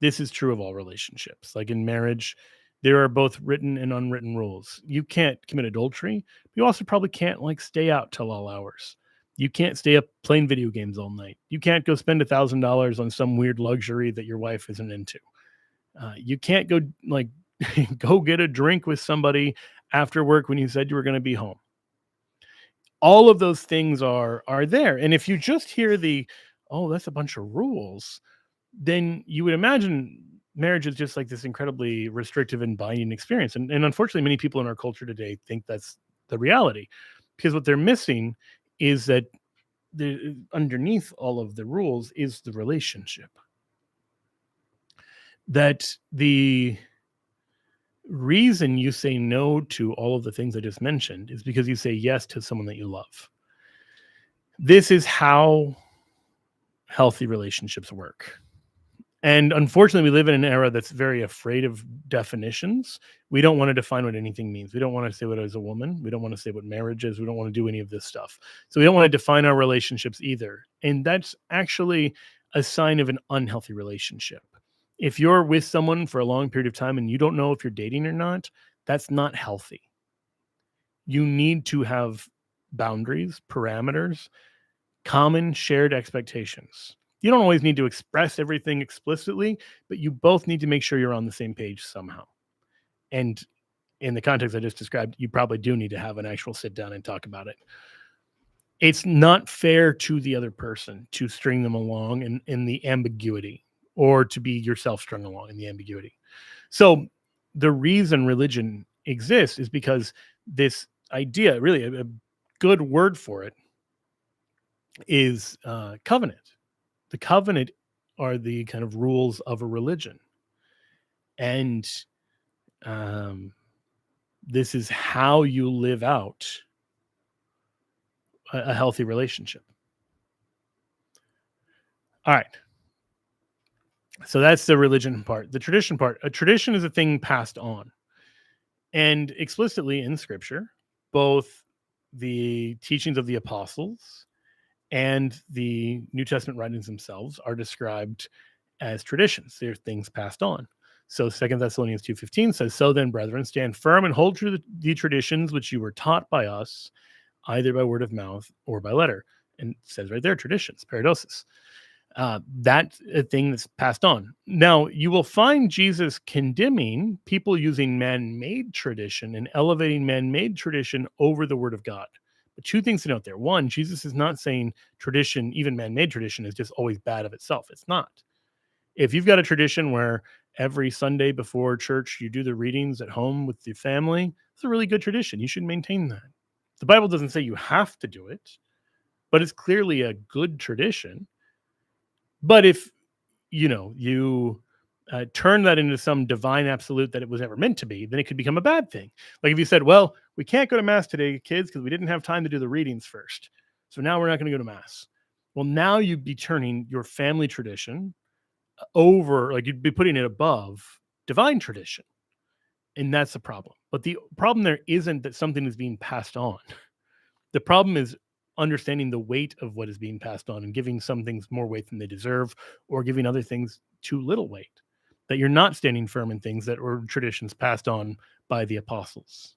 This is true of all relationships. Like in marriage, there are both written and unwritten rules. You can't commit adultery. But you also probably can't stay out till all hours. You can't stay up playing video games all night. You can't go spend $1,000 on some weird luxury that your wife isn't into. You can't go go get a drink with somebody after work when you said you were going to be home. All of those things are there. And if you just hear that's a bunch of rules, then you would imagine marriage is just like this incredibly restrictive and binding experience. And unfortunately, many people in our culture today think that's the reality, because what they're missing is that underneath all of the rules is the relationship. That the reason you say no to all of the things I just mentioned is because you say yes to someone that you love. This is how healthy relationships work. And unfortunately, we live in an era that's very afraid of definitions. We don't want to define what anything means. We don't want to say what is a woman. We don't want to say what marriage is. We don't want to do any of this stuff. So we don't want to define our relationships either. And that's actually a sign of an unhealthy relationship. If you're with someone for a long period of time and you don't know if you're dating or not, that's not healthy. You need to have boundaries, parameters, common shared expectations. You don't always need to express everything explicitly, but you both need to make sure you're on the same page somehow. And in the context I just described, you probably do need to have an actual sit down and talk about it. It's not fair to the other person to string them along in the ambiguity, or to be yourself strung along in the ambiguity. So the reason religion exists is because this idea, really a good word for it, is covenant. The covenant are the kind of rules of a religion. And this is how you live out a healthy relationship. All right. So that's the religion part. The tradition part. A tradition is a thing passed on. And explicitly in Scripture, both the teachings of the apostles and the New Testament writings themselves are described as traditions. They're things passed on. So 2 Thessalonians 2:15 says, "So then, brethren, stand firm and hold true the traditions which you were taught by us, either by word of mouth or by letter." And it says right there, traditions, paradosis. That's a thing that's passed on. Now, you will find Jesus condemning people using man-made tradition and elevating man-made tradition over the word of God. But two things to note there. One, Jesus is not saying tradition, even man-made tradition, is just always bad of itself. It's not. If you've got a tradition where every Sunday before church you do the readings at home with your family, it's a really good tradition. You should maintain that. The Bible doesn't say you have to do it, but it's clearly a good tradition. But if you turn that into some divine absolute that it was ever meant to be, then it could become a bad thing. Like if you said, "Well, we can't go to mass today, kids, because we didn't have time to do the readings first. So now we're not going to go to mass." Well, now you'd be turning your family tradition over, like you'd be putting it above divine tradition. And that's the problem. But the problem there isn't that something is being passed on. The problem is understanding the weight of what is being passed on and giving some things more weight than they deserve, or giving other things too little weight. That you're not standing firm in things that were traditions passed on by the apostles.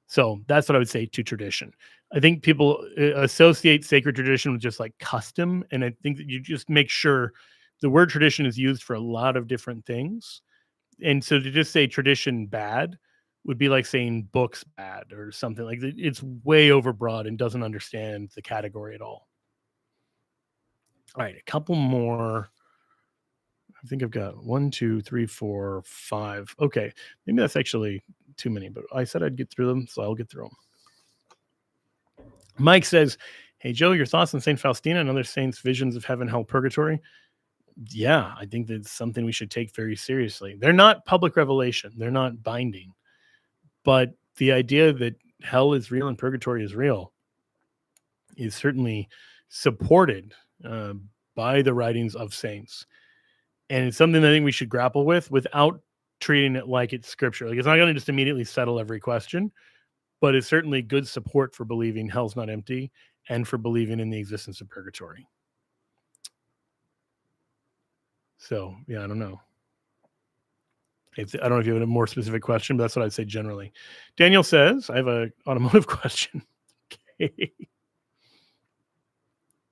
So that's what I would say to tradition. I think people associate sacred tradition with just like custom. And I think that you just make sure the word tradition is used for a lot of different things. And so to just say tradition bad would be like saying books bad or something. Like it's way overbroad and doesn't understand the category at all. All right, a couple more. I think I've got 1, 2, 3, 4, 5. Okay, maybe that's actually too many, but I said I'd get through them, so I'll get through them. Mike says, "Hey Joe, your thoughts on Saint Faustina and other saints' visions of heaven, hell, purgatory?" Yeah, I think that's something we should take very seriously. They're not public revelation. They're not binding. But the idea that hell is real and purgatory is real is certainly supported by the writings of saints. And it's something I think we should grapple with without treating it like it's scripture. Like it's not going to just immediately settle every question, but it's certainly good support for believing hell's not empty and for believing in the existence of purgatory. So, yeah, I don't know. I don't know if you have a more specific question, but that's what I'd say generally. Daniel says, "I have an automotive question." Okay.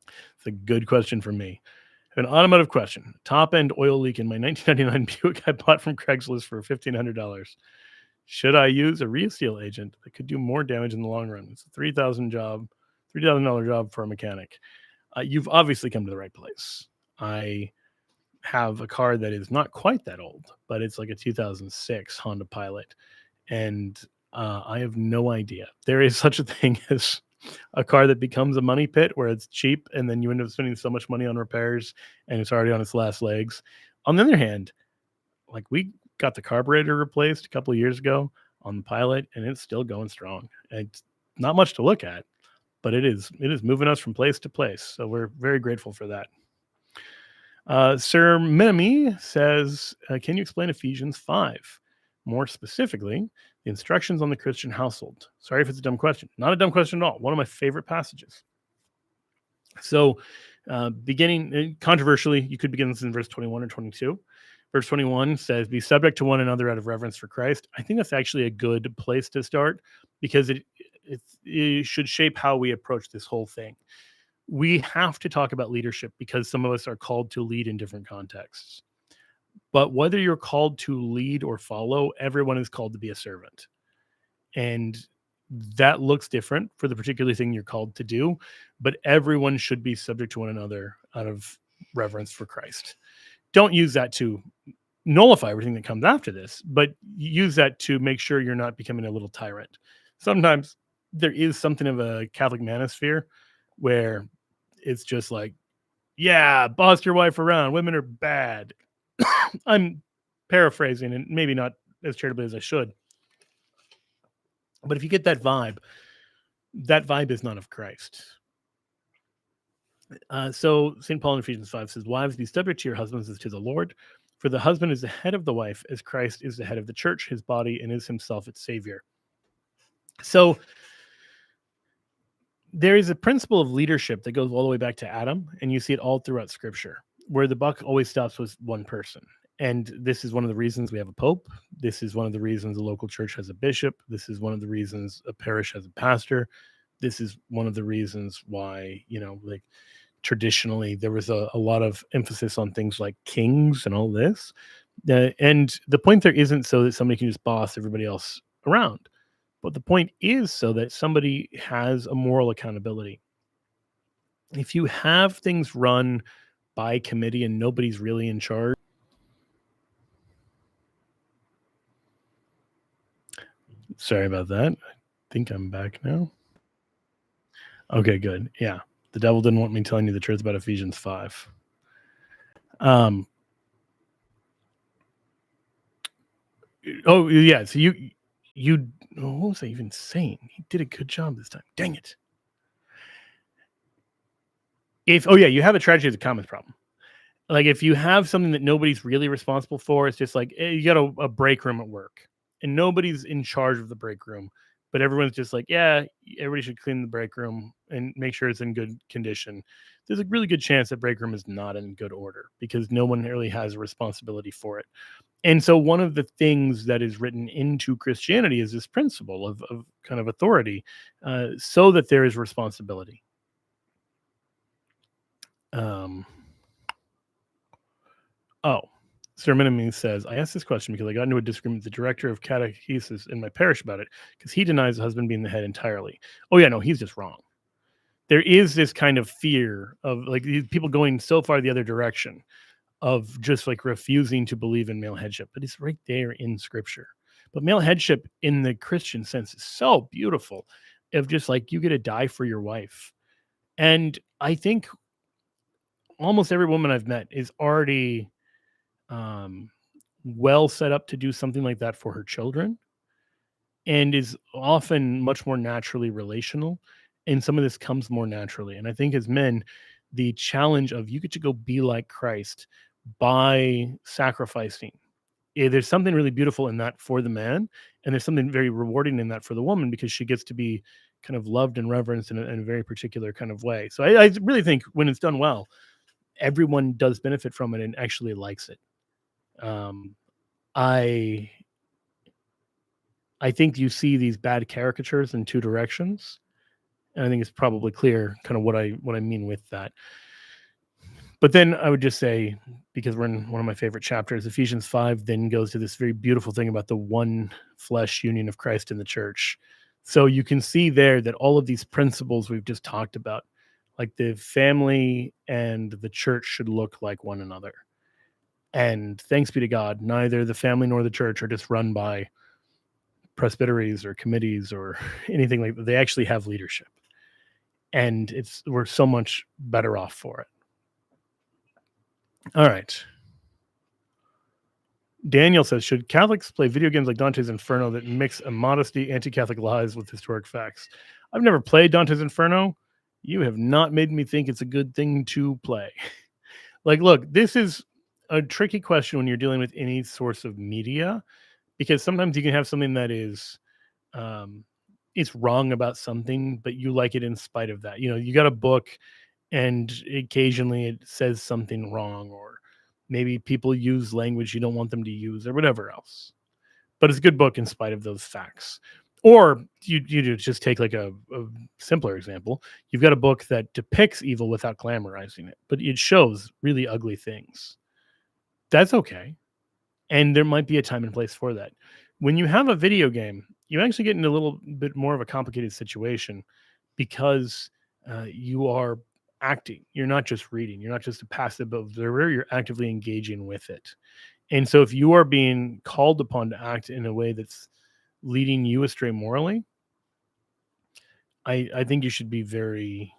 It's a good question from me. I have an automotive question. Top-end oil leak in my 1999 Buick I bought from Craigslist for $1,500. Should I use a reseal agent that could do more damage in the long run? It's a $3,000 job for a mechanic. You've obviously come to the right place. I have a car that is not quite that old, but it's like a 2006 Honda Pilot. And I have no idea. There is such a thing as a car that becomes a money pit where it's cheap and then you end up spending so much money on repairs and it's already on its last legs. On the other hand, like we got the carburetor replaced a couple of years ago on the Pilot and it's still going strong. It's not much to look at, but it is moving us from place to place. So we're very grateful for that. Sir Minami says, "Can you explain Ephesians 5? More specifically, the instructions on the Christian household." Sorry if it's a dumb question. Not a dumb question at all. One of my favorite passages. So, beginning controversially, you could begin this in verse 21 or 22, Verse 21 says, "Be subject to one another out of reverence for Christ." I think that's actually a good place to start because it should shape how we approach this whole thing. We have to talk about leadership because some of us are called to lead in different contexts. But whether you're called to lead or follow, everyone is called to be a servant. And that looks different for the particular thing you're called to do, but everyone should be subject to one another out of reverence for Christ. Don't use that to nullify everything that comes after this, but use that to make sure you're not becoming a little tyrant. Sometimes there is something of a Catholic manosphere where it's just like, yeah, boss your wife around. Women are bad. I'm paraphrasing and maybe not as charitably as I should. But if you get that vibe is not of Christ. So St. Paul in Ephesians 5 says, "Wives, be subject to your husbands as to the Lord. For the husband is the head of the wife, as Christ is the head of the church, his body, and is himself its savior." So there is a principle of leadership that goes all the way back to Adam, and you see it all throughout Scripture, where the buck always stops with one person. And this is one of the reasons we have a pope. This is one of the reasons a local church has a bishop. This is one of the reasons a parish has a pastor. This is one of the reasons why, like traditionally there was a lot of emphasis on things like kings and all this. And the point there isn't so that somebody can just boss everybody else around. But the point is so that somebody has a moral accountability. If you have things run by committee and nobody's really in charge. Sorry about that. I think I'm back now. Okay, good. Yeah. The devil didn't want me telling you the truth about Ephesians 5. Oh, yeah. So what was I even saying? He did a good job this time. Dang it. You have a tragedy as a commons problem. Like if you have something that nobody's really responsible for, it's just like you got a break room at work and nobody's in charge of the break room, but everyone's just like, yeah, everybody should clean the break room and make sure it's in good condition. There's a really good chance that break room is not in good order because no one really has a responsibility for it. And so one of the things that is written into Christianity is this principle of kind of authority, so that there is responsibility. Sir Minimum says, "I asked this question because I got into a disagreement with the director of catechesis in my parish about it because he denies the husband being the head entirely." Oh yeah, no, he's just wrong. There is this kind of fear of like these people going so far the other direction of just like refusing to believe in male headship, but it's right there in Scripture. But male headship in the Christian sense is so beautiful, of just like you get to die for your wife, and I think almost every woman I've met is already well set up to do something like that for her children and is often much more naturally relational. And some of this comes more naturally. And I think as men, the challenge of you get to go be like Christ by sacrificing. There's something really beautiful in that for the man. And there's something very rewarding in that for the woman because she gets to be kind of loved and reverenced in a very particular kind of way. So I really think when it's done well, everyone does benefit from it and actually likes it. I think you see these bad caricatures in two directions, and I think it's probably clear kind of what I mean with that. But then I would just say, because we're in one of my favorite chapters, Ephesians 5 then goes to this very beautiful thing about the one flesh union of Christ in the church. So you can see there that all of these principles we've just talked about, like the family and the church should look like one another. And thanks be to God, neither the family nor the church are just run by presbyteries or committees or anything like that. They actually have leadership, and we're so much better off for it. All right. Daniel says, should Catholics play video games like Dante's Inferno that mix immodesty, anti-Catholic lies with historic facts? I've never played Dante's Inferno. You have not made me think it's a good thing to play. Like, look, this is a tricky question when you're dealing with any source of media, because sometimes you can have something that is it's wrong about something, but you like it in spite of that. You got a book and occasionally it says something wrong, or Maybe people use language you don't want them to use or whatever else. But it's a good book in spite of those facts. Or you just take like a simpler example. You've got a book that depicts evil without glamorizing it, but it shows really ugly things. That's okay. And there might be a time and place for that. When you have a video game, you actually get into a little bit more of a complicated situation because you are acting. You're not just reading. You're not just a passive observer. You're actively engaging with it. And so if you are being called upon to act in a way that's leading you astray morally, I think you should be very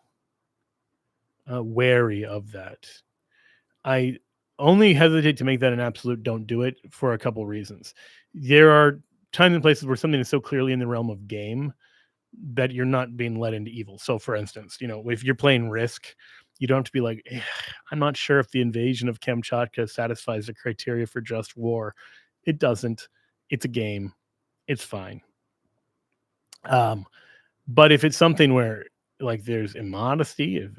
wary of that. I only hesitate to make that an absolute don't do it for a couple reasons. There are times and places where something is so clearly in the realm of game that you're not being led into evil. So, for instance, if you're playing Risk, you don't have to be like, I'm not sure if the invasion of Kamchatka satisfies the criteria for just war. It doesn't. It's a game. It's fine. But if it's something where like there's immodesty, if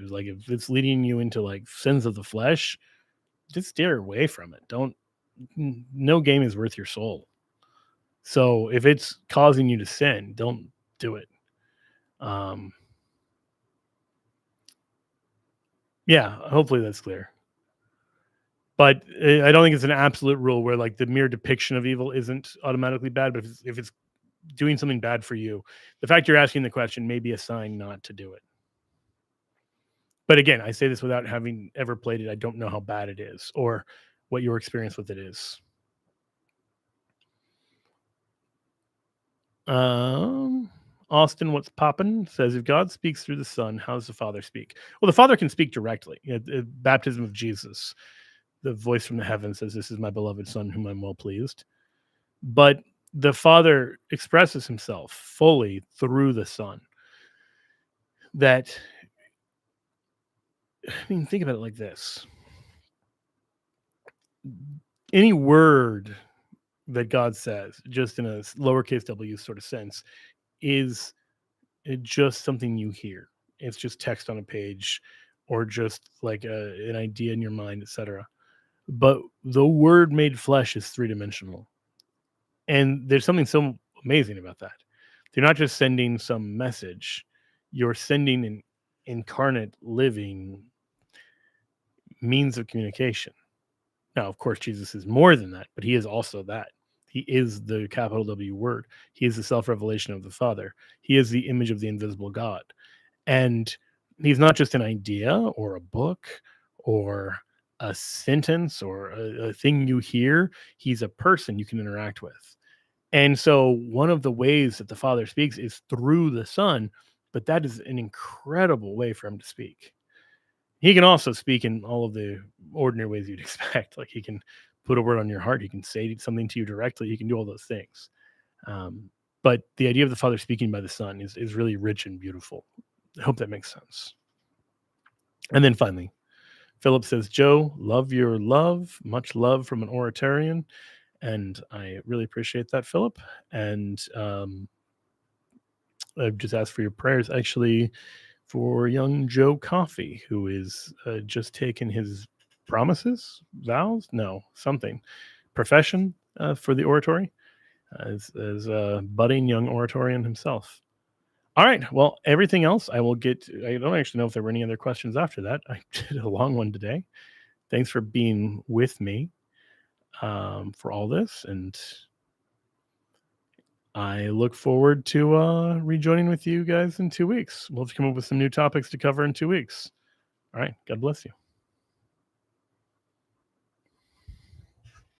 it's leading you into like sins of the flesh, just steer away from it. No game is worth your soul. So if it's causing you to sin, don't do it. Yeah, hopefully that's clear. But I don't think it's an absolute rule where like the mere depiction of evil isn't automatically bad. But if it's doing something bad for you, the fact you're asking the question may be a sign not to do it. But again, I say this without having ever played it. I don't know how bad it is or what your experience with it is. Austin, what's poppin'? Says, if God speaks through the Son, how does the Father speak? Well, the Father can speak directly. Baptism of Jesus, the voice from the heavens says, this is my beloved Son, whom I'm well pleased. But the Father expresses himself fully through the Son. That, I mean, think about it like this. Any word that God says, just in a lowercase w sort of sense, is just something you hear. It's just text on a page or just like an idea in your mind, etc. But the word made flesh is three-dimensional. And there's something so amazing about that. You're not just sending some message, you're sending an incarnate, living means of communication. Now, of course, Jesus is more than that, but he is also that. He is the capital W word. He is the self-revelation of the Father. He is the image of the invisible God. And he's not just an idea or a book or a sentence or a thing you hear. He's a person you can interact with. And so one of the ways that the Father speaks is through the Son, but that is an incredible way for him to speak. He can also speak in all of the ordinary ways you'd expect. Like he can put a word on your heart. He can say something to you directly. He can do all those things. But the idea of the Father speaking by the Son is really rich and beautiful. I hope that makes sense. And then finally, Philip says, Joe, love your love. Much love from an Oratarian. And I really appreciate that, Philip. And I've just asked for your prayers, actually, for young Joe Coffey, who is just taken his profession for the oratory, as a budding young Oratorian himself. All right. Well, everything else I will get. I don't actually know if there were any other questions after that. I did a long one today. Thanks for being with me for all this. And I look forward to rejoining with you guys in 2 weeks. We'll have to come up with some new topics to cover in 2 weeks. All right. God bless you.